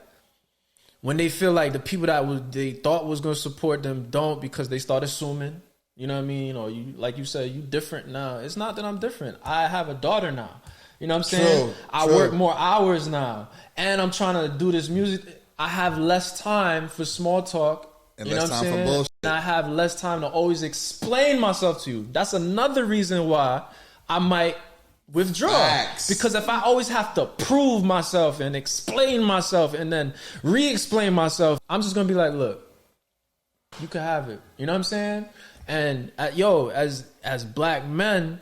when they feel like the people that they thought was going to support them don't, because they start assuming. You know what I mean? Or you, like you said, you different now. It's not that I'm different. I have a daughter now. You know what I'm saying? I work more hours now, and I'm trying to do this music. I have less time for small talk. And you know less what I'm time saying? for bullshit. And I have less time to always explain myself to you. That's another reason why I might withdraw. Facts. Because if I always have to prove myself and explain myself and then re-explain myself, I'm just going to be like, look, you can have it. You know what I'm saying? And as black men,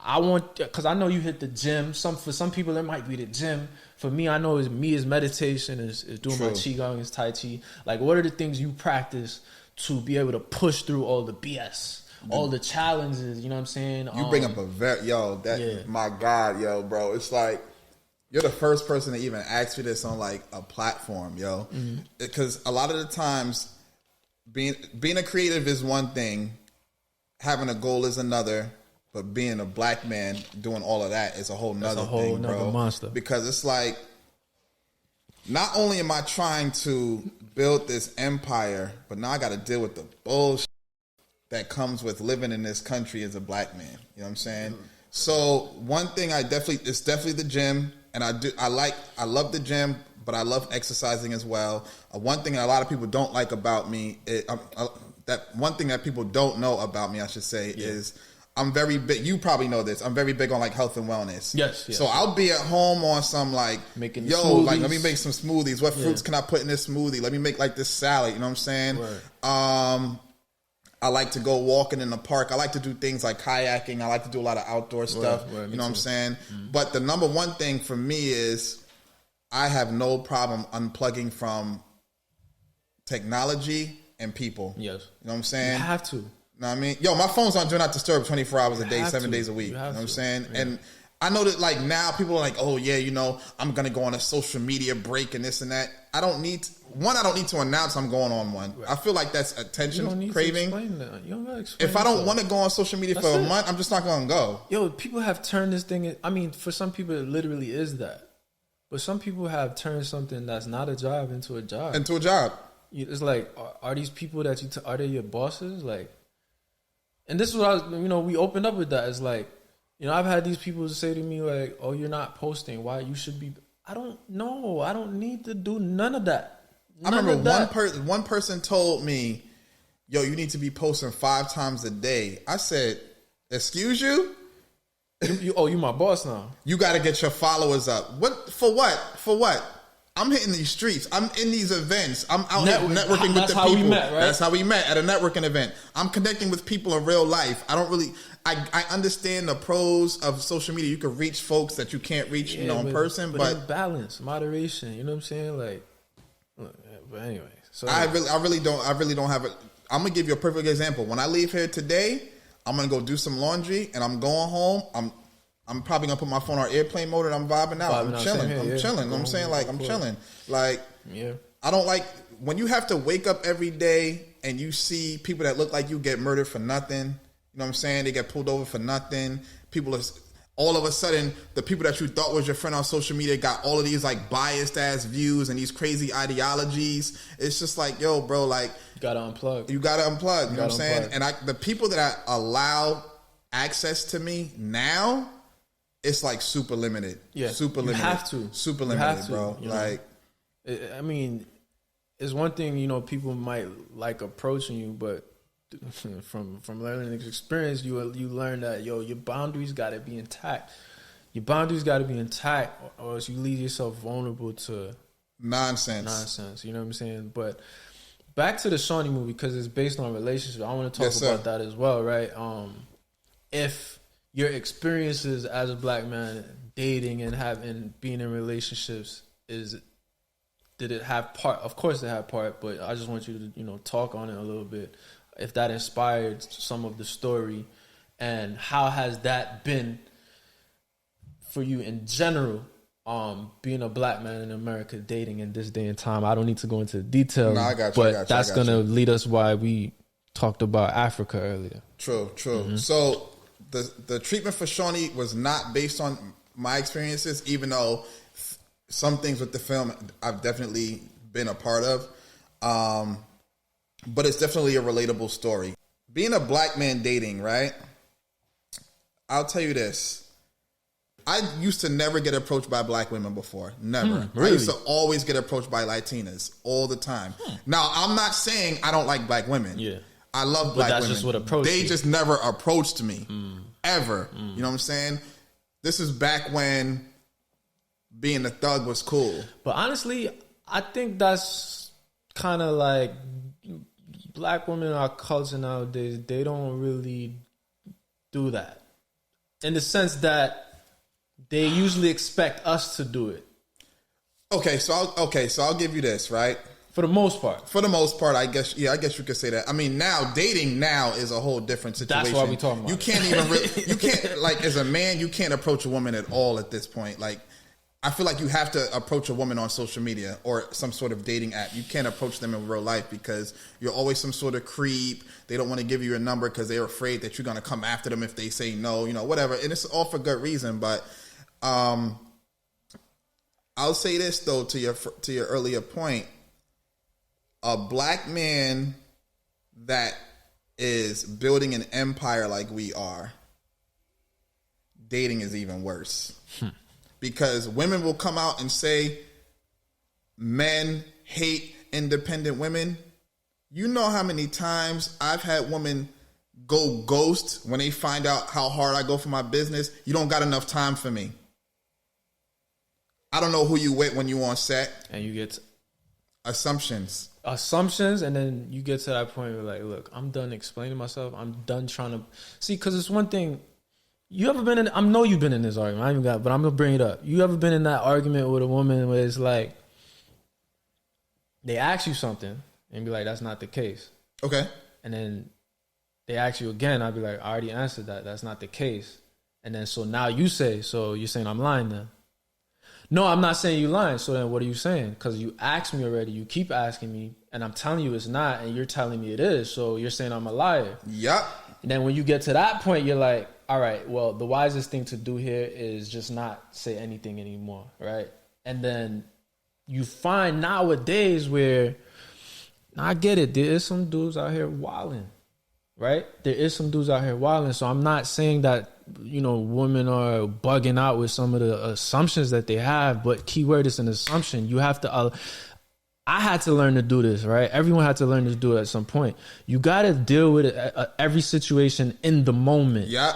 I want, because I know you hit the gym. For some people, it might be the gym. For me, I know is meditation, is doing my qigong, is tai chi. Like, what are the things you practice to be able to push through all the BS? all the challenges. You know what I'm saying? You bring up a my God, yo, bro. It's like you're the first person to even ask me this on like a platform, yo. Because a lot of the times, being a creative is one thing, having a goal is another. But being a black man doing all of that is a whole nother thing, bro. Monster. Because it's like, not only am I trying to build this empire, but now I got to deal with the bullshit that comes with living in this country as a black man. You know what I'm saying? So one thing it's definitely the gym, and I love the gym, but I love exercising as well. One thing that a lot of people don't like about me, one thing that people don't know about me, I should say, is I'm very big. You probably know this. I'm very big on like health and wellness. Yes. So I'll be at home on some like, making like let me make some smoothies. What fruits can I put in this smoothie? Let me make like this salad. You know what I'm saying? Right. I like to go walking in the park. I like to do things like kayaking. I like to do a lot of outdoor stuff. Right, you know what I'm saying? But the number one thing for me is I have no problem unplugging from technology and people. Yes. You know what I'm saying? You have to. Know what I mean? Yo, my phone's on Do Not Disturb 24 hours a day, 7 days a week. You know what I'm saying? Yeah. And I know that like now people are like, oh yeah, you know, I'm going to go on a social media break and this and that. I don't need to announce I'm going on one. Right. I feel like that's attention craving. If I don't want to go on social media for a month, I'm just not going to go. Yo, people have turned this thing, I mean, for some people it literally is that. But some people have turned something that's not a job into a job. It's like, are these people that are they your bosses? Like, and this is what we opened up with that. It's like, I've had these people say to me like, oh, you're not posting. Why? You should be. I don't know. I don't need to do none of that. I remember one person told me, yo, you need to be posting 5 times a day. I said, excuse you? You my boss now. You got to get your followers up. What? For what? I'm hitting these streets. I'm in these events. I'm out here networking with the people. That's how we met, right? That's how we met at a networking event. I'm connecting with people in real life. I understand the pros of social media. You can reach folks that you can't reach, in person. But balance, moderation. You know what I'm saying? Like, but anyway. So I really don't have it. I'm gonna give you a perfect example. When I leave here today, I'm gonna go do some laundry, and I'm going home. I'm probably gonna put my phone on airplane mode and I'm vibing out. I'm chilling. I'm chilling. You know what I'm saying? Like, I'm chilling. Like, I don't like when you have to wake up every day and you see people that look like you get murdered for nothing. You know what I'm saying? They get pulled over for nothing. People are all of a sudden, the people that you thought was your friend on social media got all of these like biased ass views and these crazy ideologies. It's just like, yo, bro, like, you gotta unplug. You know what I'm saying? And the people that I allow access to me now, it's like super limited. Yeah. Super limited. You have to. Super limited, bro. Like, I mean, it's one thing, people might like approaching you, but from learning experience, you learn that, yo, your boundaries got to be intact. Your boundaries got to be intact, or else you leave yourself vulnerable to nonsense. You know what I'm saying? But back to the Shawnee movie, because it's based on relationships. I want to talk about that as well, right? If your experiences as a black man dating and being in relationships, did it have part? Of course it had part, but I just want you to talk on it a little bit. If that inspired some of the story, and how has that been for you in general, being a black man in America dating in this day and time? I don't need to go into detail, but that's gonna lead us why we talked about Africa earlier. True. Mm-hmm. So the treatment for Shawnee was not based on my experiences, even though some things with the film I've definitely been a part of. But it's definitely a relatable story. Being a black man dating, right? I'll tell you this. I used to never get approached by black women before. Never. Really? I used to always get approached by Latinas all the time. Now, I'm not saying I don't like black women. Yeah. I love black women. Just what approached you. Just never approached me. Ever. You know what I'm saying? This is back when being a thug was cool. But honestly, I think that's kind of like black women in our culture nowadays. They don't really do that, in the sense that they usually expect us to do it. So I'll give you this, right? For the most part. For the most part, I guess. Yeah, I guess you could say that. I mean, now dating now is a whole different situation. That's what we talking about. You can't even. You can't like as a man, you can't approach a woman at all at this point. Like, I feel like you have to approach a woman on social media or some sort of dating app. You can't approach them in real life because you're always some sort of creep. They don't want to give you a number because they're afraid that you're going to come after them if they say no. You know, whatever. And it's all for good reason. But I'll say this though to your earlier point. A black man that is building an empire like we are, dating is even worse. Because women will come out and say men hate independent women. You know how many times I've had women go ghost when they find out how hard I go for my business. You don't got enough time for me. I don't know who you with when you on set. And you get assumptions, and then you get to that point where like, look, I'm done explaining myself. I'm done trying to see, because it's one thing. You ever been in? I know you've been in this argument. I even got, but I'm gonna bring it up. You ever been in that argument with a woman where it's like they ask you something and be like, "That's not the case." Okay. And then they ask you again. I'd be like, "I already answered that. That's not the case." And then so now you say, "So you're saying I'm lying then?" No, I'm not saying you lying. So then what are you saying? Because you asked me already. You keep asking me, and I'm telling you it's not, and you're telling me it is. So you're saying I'm a liar. Yep. And then when you get to that point, you're like, all right, well, the wisest thing to do here is just not say anything anymore, right? And then you find nowadays where, I get it, there is some dudes out here wilding, right? There is some dudes out here wilding. So I'm not saying that, you know, women are bugging out with some of the assumptions that they have, but keyword is an assumption. You have to, I had to learn to do this, right? Everyone had to learn to do it at some point. You got to deal with every situation in the moment. Yep.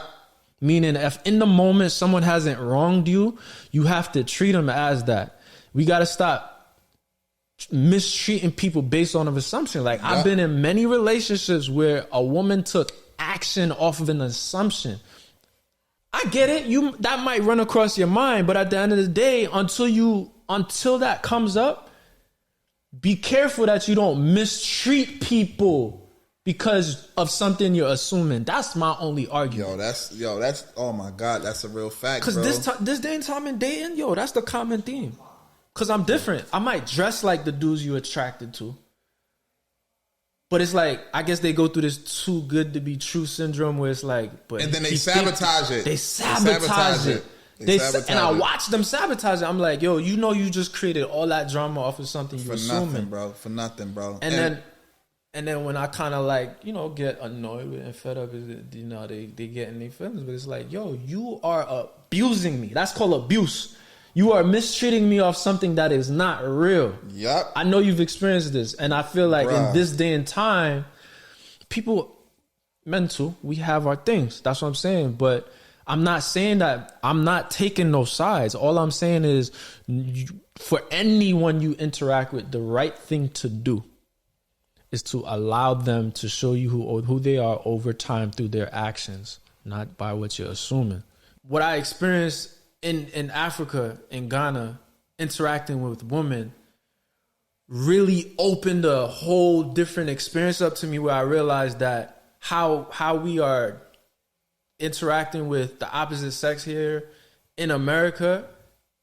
Meaning if in the moment someone hasn't wronged you, you have to treat them as that. We got to stop mistreating people based on an assumption. Like, I've been in many relationships where a woman took action off of an assumption. I get it. That might run across your mind, but at the end of the day, until that comes up, be careful that you don't mistreat people because of something you're assuming. That's my only argument. That's oh my God, that's a real fact. Because this day and time in dating, that's the common theme. Because I'm different. I might dress like the dudes you're attracted to. But it's like, I guess they go through this too good to be true syndrome where it's like, but and then they sabotage it. They sabotage it. And I watch them sabotage it. I'm like, yo, you just created all that drama off of something you're assuming. For nothing, bro. And then when I kind of like, get annoyed with and fed up, they get in their feelings. But it's like, yo, you are abusing me. That's called abuse. You are mistreating me off something that is not real. Yep. I know you've experienced this. And I feel like in this day and time, people, mental, we have our things. That's what I'm saying. But I'm not saying that I'm not taking no sides. All I'm saying is for anyone you interact with, the right thing to do is to allow them to show you who they are over time through their actions, not by what you're assuming. What I experienced in Africa, in Ghana, interacting with women really opened a whole different experience up to me where I realized that how we are interacting with the opposite sex here in America,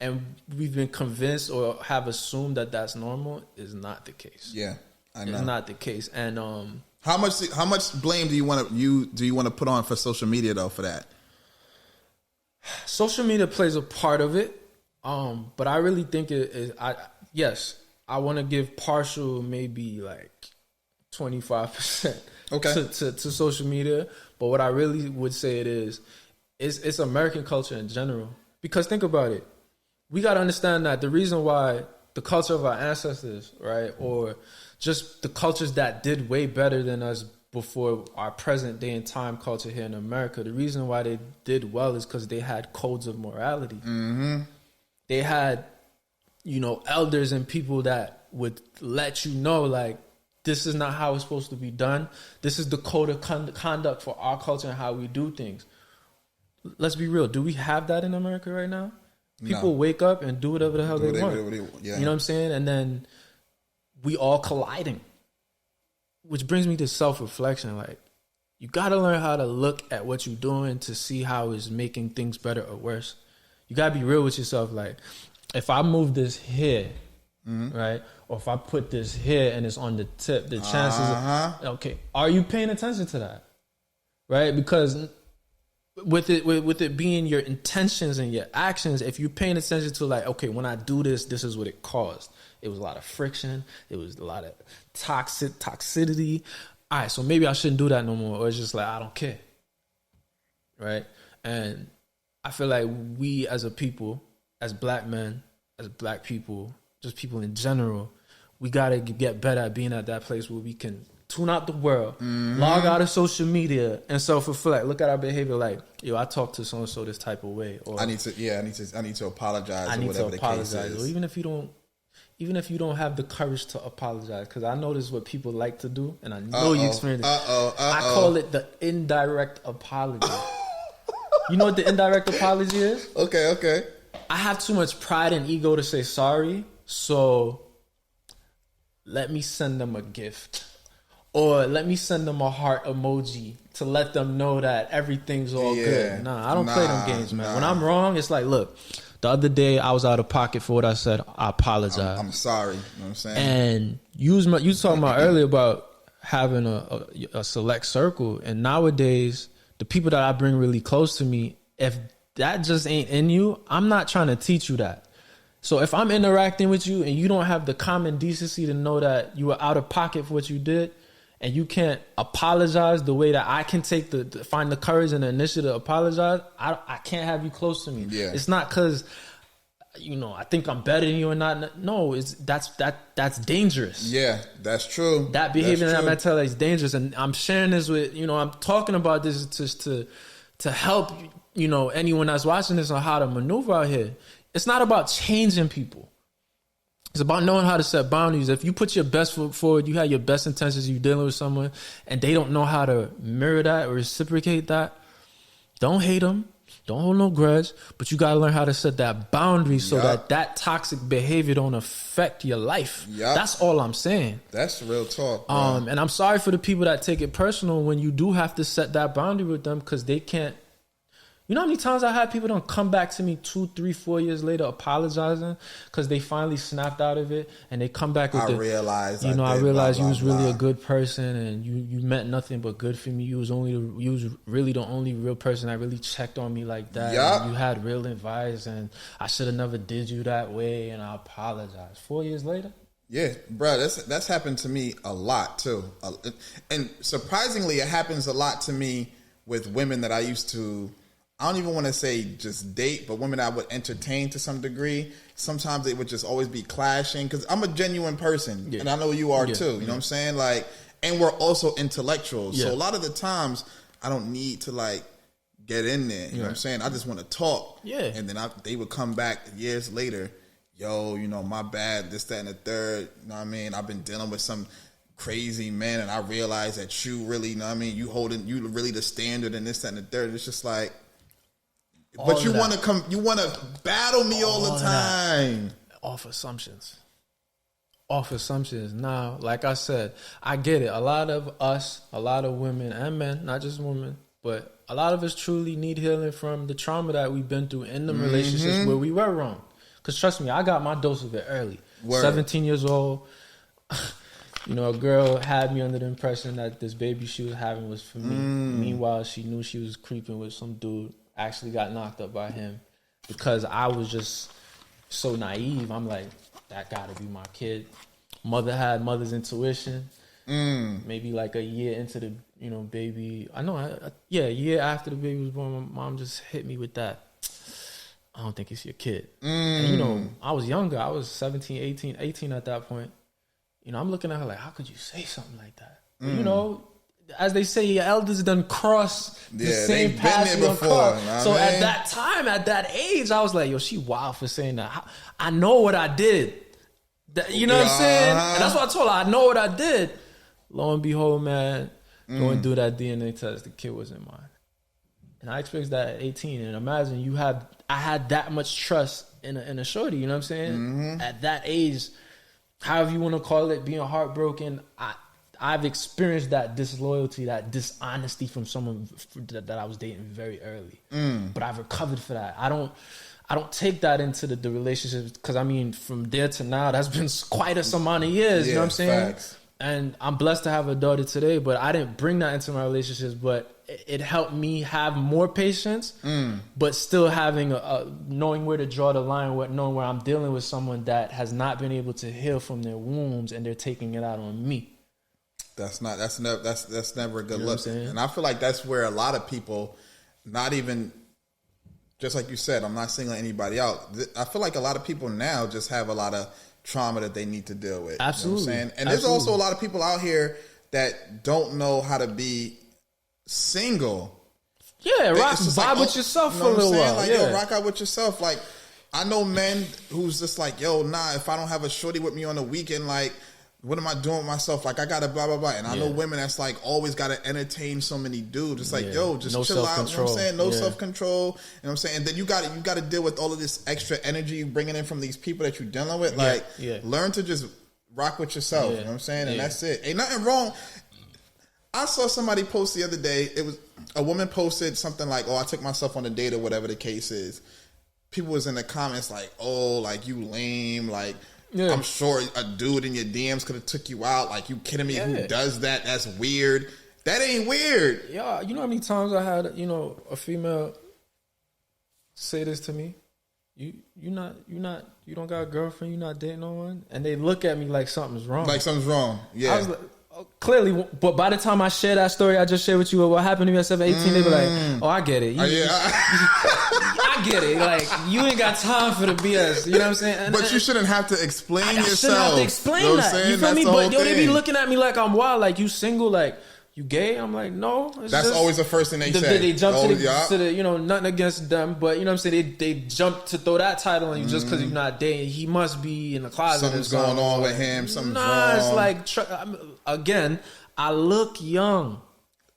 and we've been convinced or have assumed that that's normal, is not the case. Yeah, I know. It's not the case. And how much blame do you want to put on for social media though for that? Social media plays a part of it, but I really think I want to give partial, maybe like 25% to social media. But what I really would say it's American culture in general. Because think about it, we got to understand that the reason why the culture of our ancestors, right, or just the cultures that did way better than us before our present day and time culture here in America, the reason why they did well is because they had codes of morality. Mm-hmm. They had, elders and people that would let you know, like, this is not how it's supposed to be done. This is the code of conduct for our culture and how we do things. Let's be real. Do we have that in America right now? People wake up and do whatever the hell they want. Yeah. You know what I'm saying? And then we all colliding. Which brings me to self-reflection. Like, you got to learn how to look at what you're doing to see how it's making things better or worse. You got to be real with yourself. Like, if I move this here, right? Or if I put this here and it's on the tip, the chances okay, are you paying attention to that? Right? Because with it being your intentions and your actions, if you're paying attention to like, okay, when I do this, this is what it caused. It was a lot of friction. It was a lot of toxicity. All right, so maybe I shouldn't do that no more. Or it's just like, I don't care. Right? And I feel like we as a people, as black men, as black people, just people in general, we got to get better at being at that place where we can tune out the world, log out of social media, and self-reflect. Look at our behavior like, yo, I talk to so-and-so this type of way. Or I need to apologize. I need or to apologize. Or even if you don't have the courage to apologize, because I know this is what people like to do, and I know you experience it. I call it the indirect apology. You know what the indirect apology is? Okay. I have too much pride and ego to say sorry, so let me send them a gift. Or let me send them a heart emoji to let them know that everything's all good. Nah, I don't play them games, man. When I'm wrong, it's like, look, the other day I was out of pocket for what I said. I apologize. I'm sorry. You know what I'm saying? And you talking about earlier about having a select circle. And nowadays, the people that I bring really close to me, if that just ain't in you, I'm not trying to teach you that. So if I'm interacting with you and you don't have the common decency to know that you were out of pocket for what you did, and you can't apologize the way that I can find the courage and the initiative to apologize, I can't have you close to me. Yeah. It's not because, I think I'm better than you or not. No, that's dangerous. Yeah, that's true. That behavior and that mentality is dangerous. And I'm sharing this with, I'm talking about this just to help, anyone that's watching this on how to maneuver out here. It's not about changing people. It's about knowing how to set boundaries. If you put your best foot forward, you have your best intentions, you're dealing with someone, and they don't know how to mirror that or reciprocate that, don't hate them. Don't hold no grudge. But you got to learn how to set that boundary so that toxic behavior don't affect your life. That's all I'm saying. That's real talk. And I'm sorry for the people that take it personal when you do have to set that boundary with them because they can't. You know how many times I had people don't come back to me 2, 3, 4 years later apologizing because they finally snapped out of it and they come back with I realized you was really a good person and you meant nothing but good for me. You was really the only real person that really checked on me like that. And you had real advice and I should have never did you that way and I apologize. 4 years later? Yeah, bro, that's happened to me a lot too. And surprisingly, it happens a lot to me with women that I used to, I don't even want to say just date, but women I would entertain to some degree. Sometimes they would just always be clashing because I'm a genuine person and I know you are too. You know what I'm saying? Like, and we're also intellectuals. So a lot of the times I don't need to like get in there. You know what I'm saying? I just want to talk. Yeah. And then they would come back years later. Yo, my bad, this, that, and the third. You know what I mean? I've been dealing with some crazy man and I realized that you really, you really the standard and this, that, and the third. It's just like, but you want to battle me all the time. Off assumptions. Now, like I said, I get it. A lot of us, a lot of women and men, not just women, but a lot of us truly need healing from the trauma that we've been through in the relationships where we were wrong. Because trust me, I got my dose of it early. 17 years old. A girl had me under the impression that this baby she was having was for me. Meanwhile, she knew she was creeping with some dude. Actually got knocked up by him because I was just so naive. I'm like, that gotta be my kid. Mother had mother's intuition. Maybe like a year into the, baby. I know, a year after the baby was born, my mom just hit me with that. I don't think it's your kid. And, I was younger. I was 17, 18 at that point. I'm looking at her like, how could you say something like that? As they say, your elders done cross the same path you before. So at that time, at that age, I was like, yo, she wild for saying that. I know what I did. You know what I'm saying? And that's what I told her. I know what I did. Lo and behold, man, go and do that DNA test. The kid wasn't mine. And I experienced that at 18. And imagine I had that much trust in a shorty, you know what I'm saying? At that age, however you want to call it, being heartbroken, I've experienced that disloyalty, that dishonesty from someone that I was dating very early. But I've recovered for that. I don't take that into the relationships, because I mean, from there to now, that's been quite some amount of years. You know what I'm saying? Facts. And I'm blessed to have a daughter today, but I didn't bring that into my relationships. But it helped me have more patience, but still having knowing where to draw the line, knowing where I'm dealing with someone that has not been able to heal from their wounds, and they're taking it out on me. That's never a good look. And I feel like that's where a lot of people, not even, just like you said, I'm not singling anybody out. I feel like a lot of people now just have a lot of trauma that they need to deal with. Absolutely. You know what I'm saying? And there's also a lot of people out here that don't know how to be single. Yeah, vibe with yourself for a little while. Like, yo, rock out with yourself. Like, I know men who's just like, yo, nah, if I don't have a shorty with me on the weekend, like, what am I doing with myself? Like, I gotta blah, blah, blah. And I know women that's like always gotta entertain so many dudes. It's like, yo, just chill out. You know what I'm saying? No self-control. You know what I'm saying? And then you gotta deal with all of this extra energy you bringing in from these people that you're dealing with. Like, learn to just rock with yourself. You know what I'm saying? And that's it. Ain't nothing wrong. I saw somebody post the other day. It was a woman posted something like, "Oh, I took myself on a date," or whatever the case is. People was in the comments like, "Oh, like you lame," like. Yeah. I'm sure a dude in your DMs could have took you out. Like, you kidding me? Who does that? That's weird. That ain't weird. Yeah, you know how many times I had, a female say this to me? You don't got a girlfriend, you not dating no one? And they look at me like something's wrong. Like something's wrong. Yeah. I was like, clearly, but by the time I share that story I just shared with you, what happened to me at 17, they be like, "Oh, I get it. I get it. Like, you ain't got time for the BS." You know what I'm saying? But you shouldn't have to explain yourself. I shouldn't have to explain that. You feel me? But they be looking at me like I'm wild. Like, you single? Like, you gay? I'm like, no. That's always the first thing they say. They jump to the, nothing against them, but you know what I'm saying? They jump to throw that title on you just because you're not dating. He must be in the closet. Something's going on with him. Something's wrong. It's like, again, I look young.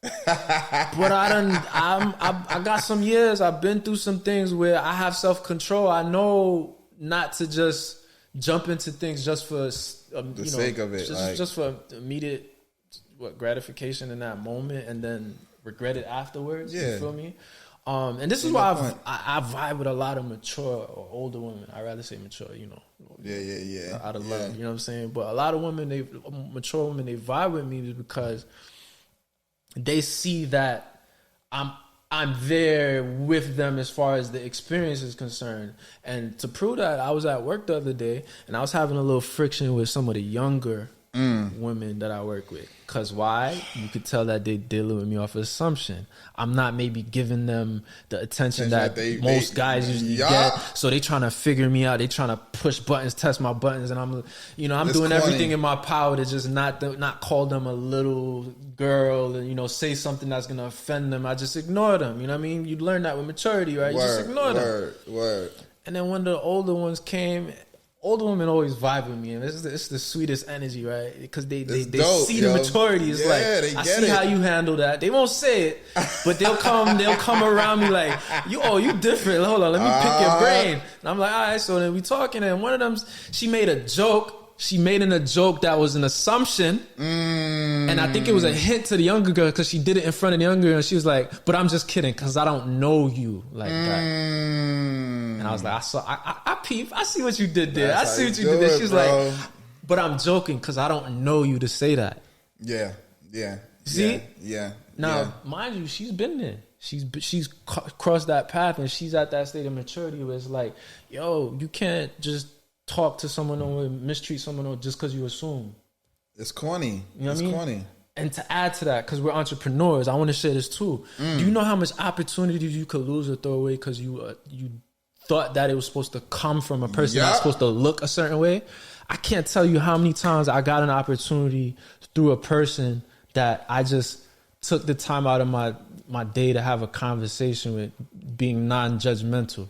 But I got some years. I've been through some things where I have self-control. I know not to just jump into things just for the sake of it, just for immediate gratification in that moment, and then regret it afterwards. You feel me? And this is why I vibe with a lot of mature or older women. I'd rather say mature, Yeah. Out of love, you know what I'm saying? But a lot of women, mature women, they vibe with me because they see that I'm there with them as far as the experience is concerned. And to prove that, I was at work the other day and I was having a little friction with some of the younger women that I work with. Cause why? You could tell that they dealing with me off of assumption. I'm not maybe giving them the attention that most guys usually get. So they trying to figure me out. They trying to push buttons, test my buttons, and I'm doing everything in my power to just not call them a little girl and say something that's gonna offend them. I just ignore them. You know what I mean? You learn that with maturity, right? You just ignore them. Word. And then when the older ones came. Older women always vibe with me, and it's the sweetest energy, right? Because they dope, see the maturity. It's I see how you handle that. They won't say it, but they'll come around me like, you different. Hold on, let me pick your brain. And I'm like, all right. So then we talking, and one of them, she made a joke. She made a joke that was an assumption, and I think it was a hint to the younger girl because she did it in front of the younger girl, and she was like, "But I'm just kidding because I don't know you like that." And I was like, I peep, I see what you did there. I see what you did there. She's like, "But I'm joking because I don't know you to say that." Yeah. See? Yeah. Now, mind you, she's been there. She's crossed that path, and she's at that state of maturity where it's like, yo, you can't just talk to someone or mistreat someone just because you assume. It's corny. You know what I mean? Corny. And to add to that, because we're entrepreneurs, I want to share this too. Do you know how much opportunities you could lose or throw away because you thought that it was supposed to come from a person that's supposed to look a certain way? I can't tell you how many times I got an opportunity through a person that I just took the time out of my day to have a conversation with, being non-judgmental.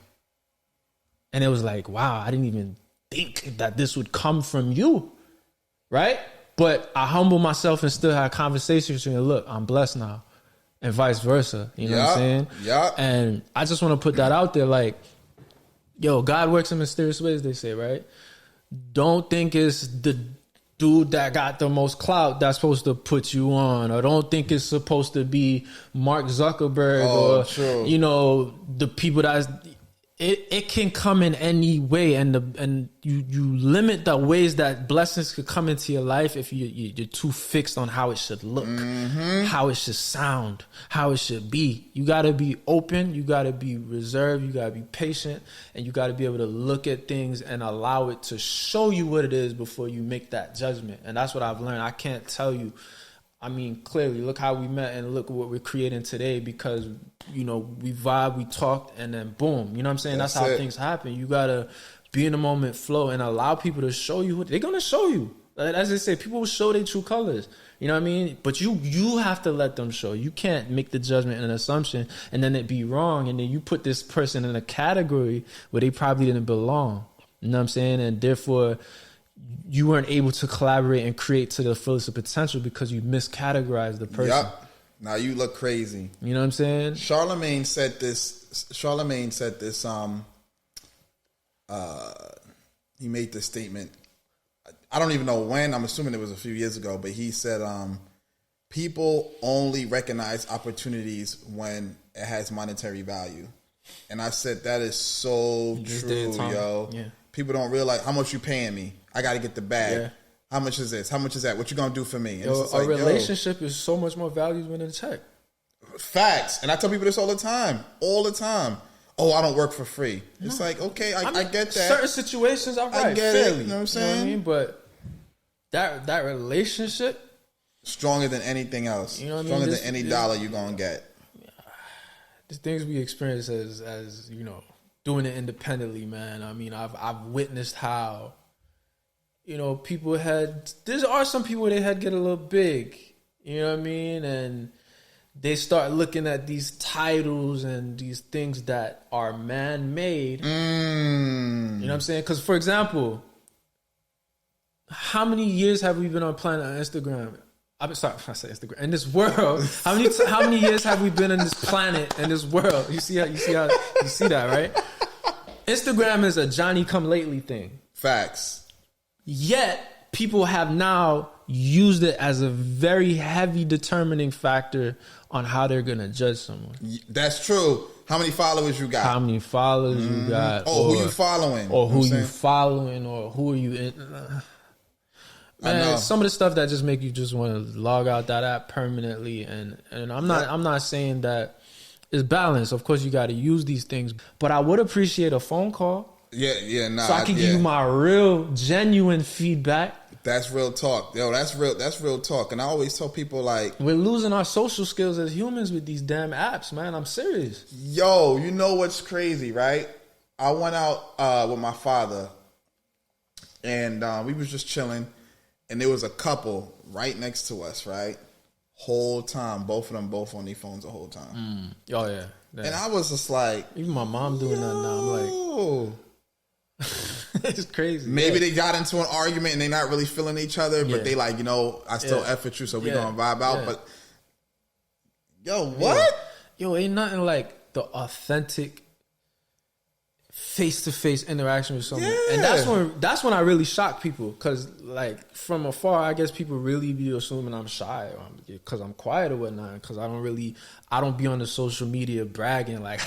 And it was like, wow, I didn't even think that this would come from you, right? But I humble myself and still have conversations with you. And look, I'm blessed now, and vice versa. You know what I'm saying? Yeah. And I just want to put that out there, like, yo, God works in mysterious ways. They say, right? don't think it's the dude that got the most clout that's supposed to put you on, or don't think it's supposed to be Mark Zuckerberg or true. you know, the people that's it can come in any way, and you limit the ways that blessings could come into your life if you're too fixed on how it should look, how it should sound, how it should be. You got to be open, you got to be reserved, you got to be patient, and you got to be able to look at things and allow it to show you what it is before you make that judgment. And that's what I've learned. I can't tell you, I mean, clearly, look how we met and look what we're creating today, because, you know, we vibe, we talked, and then boom. You know what I'm saying? That's how things happen. You got to be in the moment, flow, and allow people to show you. They're going to show you. As they say, people will show their true colors. You know what I mean? But you have to let them show. You can't make the judgment and an assumption and then it be wrong. And then you put this person in a category where they probably didn't belong. You know what I'm saying? And therefore, you weren't able to collaborate and create to the fullest of potential because you miscategorized the person. Yep. Now you look crazy. You know what I'm saying? Charlemagne said this. He made this statement. I don't even know when. I'm assuming it was a few years ago, but he said, people only recognize opportunities when it has monetary value. And I said, that is so true, yo. Yeah. People don't realize how much you paying me. I got to get the bag. Yeah. How much is this? How much is that? What you going to do for me? And a relationship is so much more valuable than a check. Facts. And I tell people this all the time. All the time. Oh, I don't work for free. It's like, okay, I get that. Certain situations, all right, I get fairly, it. You know what I'm saying? You know what I mean? But that relationship, stronger than anything else. You know what I mean? Stronger than any dollar you're going to get. The things we experience as you know, doing it independently, man. I mean, I've witnessed how, you know, there are some people where their head get a little big, you know what I mean? And they start looking at these titles and these things that are man-made. You know what I'm saying? Because, for example, how many years have we been on planet Instagram? I'm sorry, I say Instagram. In this world, how many years have we been in this planet, in this world? You see that, right? Instagram is a Johnny-come-lately thing. Facts. Yet, people have now used it as a very heavy determining factor on how they're going to judge someone. That's true. How many followers you got? How many followers you got? Oh, who you following? Or who you following? Or who are you in? Man, some of the stuff that just make you just want to log out that app permanently. And I'm not saying that it's balanced. Of course, you got to use these things. But I would appreciate a phone call. So I can give you my real, genuine feedback. That's real talk. Yo, that's real talk. And I always tell people, like, we're losing our social skills as humans with these damn apps, man. I'm serious. Yo, you know what's crazy, right? I went out with my father, and we was just chilling, and there was a couple right next to us, right? Whole time, both of them on their phones the whole time. Oh, yeah. And I was just like... Even my mom doing that now. I'm like... It's crazy. Maybe they got into an argument and they not really feeling each other, but they like, you know, I still F with you, so we gonna vibe out. But yo, what? Yo, ain't nothing like the authentic face-to-face interaction with someone. And that's when I really shock people, because like from afar, I guess people really be assuming I'm shy because I'm quiet or whatnot, because I don't be on the social media bragging like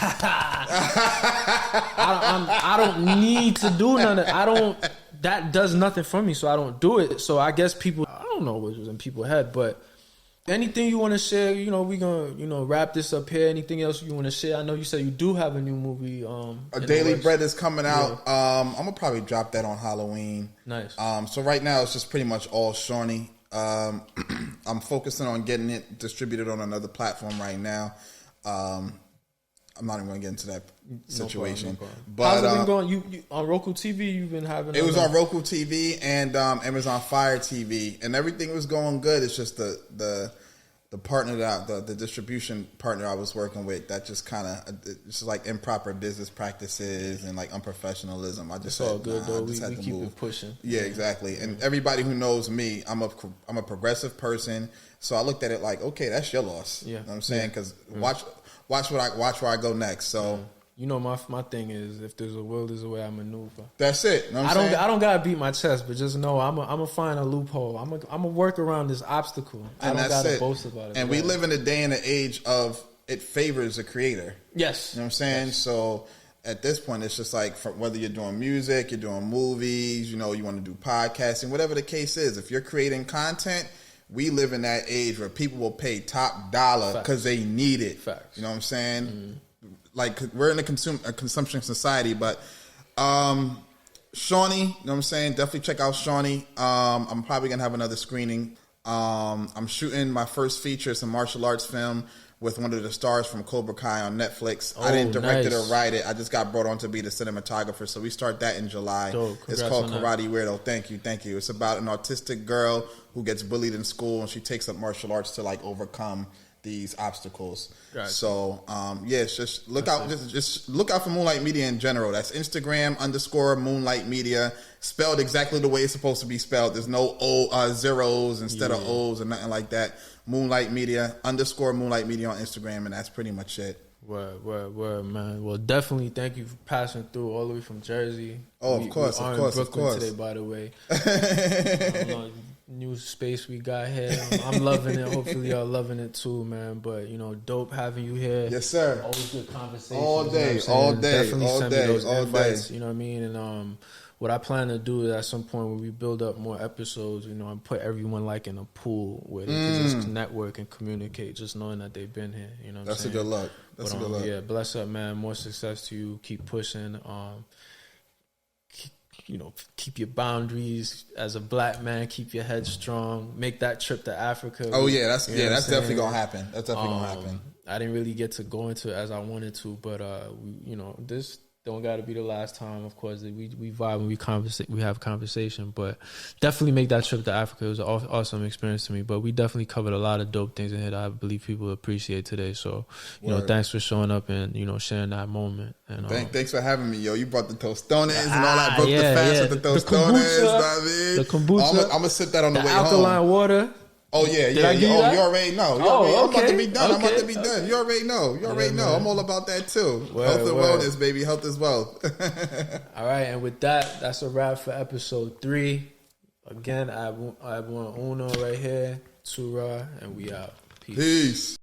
I don't need to do none of that does nothing for me, so I don't do it. So I guess people, I don't know what was in people's head, but anything you want to share, you know, we gonna, you know, wrap this up here. Anything else you want to share? I know you said you do have a new movie. A Daily Bread is coming out. I'm gonna probably drop that on Halloween. Nice. So right now it's just pretty much all Shawnee. I'm focusing on getting it distributed on another platform right now. I'm not even gonna get into that situation. No problem. But how's it been going? You on Roku TV? You've been having it was on Roku TV and Amazon Fire TV, and everything was going good. It's just the partner that the distribution partner I was working with, that just kind of it's like improper business practices and like unprofessionalism. I just it's all good though. We keep it pushing. Yeah, exactly. And everybody who knows me, I'm a progressive person, so I looked at it like, okay, that's your loss. Yeah, you know what I'm saying, because watch where I go next. So You know, my thing is, if there's a will, there's a way I maneuver. That's it. You know what I'm saying? I don't gotta beat my chest, but just know I'm a find a loophole. I'm a work around this obstacle. And I don't gotta boast about it. And we live in a day and an age of it favors the creator. Yes. You know what I'm saying? Yes. So at this point, it's just like whether you're doing music, you're doing movies, you know, you want to do podcasting, whatever the case is. If you're creating content, we live in that age where people will pay top dollar because they need it. Facts. You know what I'm saying? Mm-hmm. Like, we're in a consumption society, but Shawnee, you know what I'm saying? Definitely check out Shawnee. I'm probably going to have another screening. I'm shooting my first feature. It's a martial arts film with one of the stars from Cobra Kai on Netflix. I didn't direct it or write it. I just got brought on to be the cinematographer. So we start that in July. It's called Karate Weirdo. Thank you. It's about an autistic girl who gets bullied in school, and she takes up martial arts to like overcome these obstacles. Gotcha. So it's just look out. Just look out for Moonlight Media in general. That's Instagram _Moonlight Media, spelled exactly the way it's supposed to be spelled. There's no zeros instead of O's or nothing like that. Moonlight Media _Moonlight Media on Instagram, and that's pretty much it. Word, man. Well, definitely thank you for passing through all the way from Jersey. Oh, of course. Brooklyn today, by the way. New space we got here. I'm loving it. Hopefully y'all loving it too, man. But you know, dope having you here. Yes, sir. Always good conversation. All day. Definitely send me those invites. Day. You know what I mean? And what I plan to do is at some point when we build up more episodes, you know, and put everyone like in a pool where they can just network and communicate, just knowing that they've been here. You know what I'm saying? That's a good luck. That's a good luck. Yeah, bless up, man. More success to you. Keep pushing. Keep your boundaries as a black man. Keep your head strong. Make that trip to Africa. Oh yeah, that's definitely gonna happen. That's definitely gonna happen. I didn't really get to go into it as I wanted to, but this don't got to be the last time. Of course, we vibe and we have conversation, but definitely make that trip to Africa. It was an awesome experience to me. But we definitely covered a lot of dope things in here that I believe people appreciate today. So thanks for showing up and sharing that moment. And thanks for having me, yo. You brought the tostones and all that. Broke the fast with the tostones. The kombucha. I'm gonna sip that on the way home. Alkaline water. Oh yeah. You already know. I'm about to be done. You already know. I'm all about that too. Health and wellness, baby. Health is wealth. All right, and with that's a wrap for episode 3. Again, Abwon Uno right here, Tuu Ra, and we out. Peace.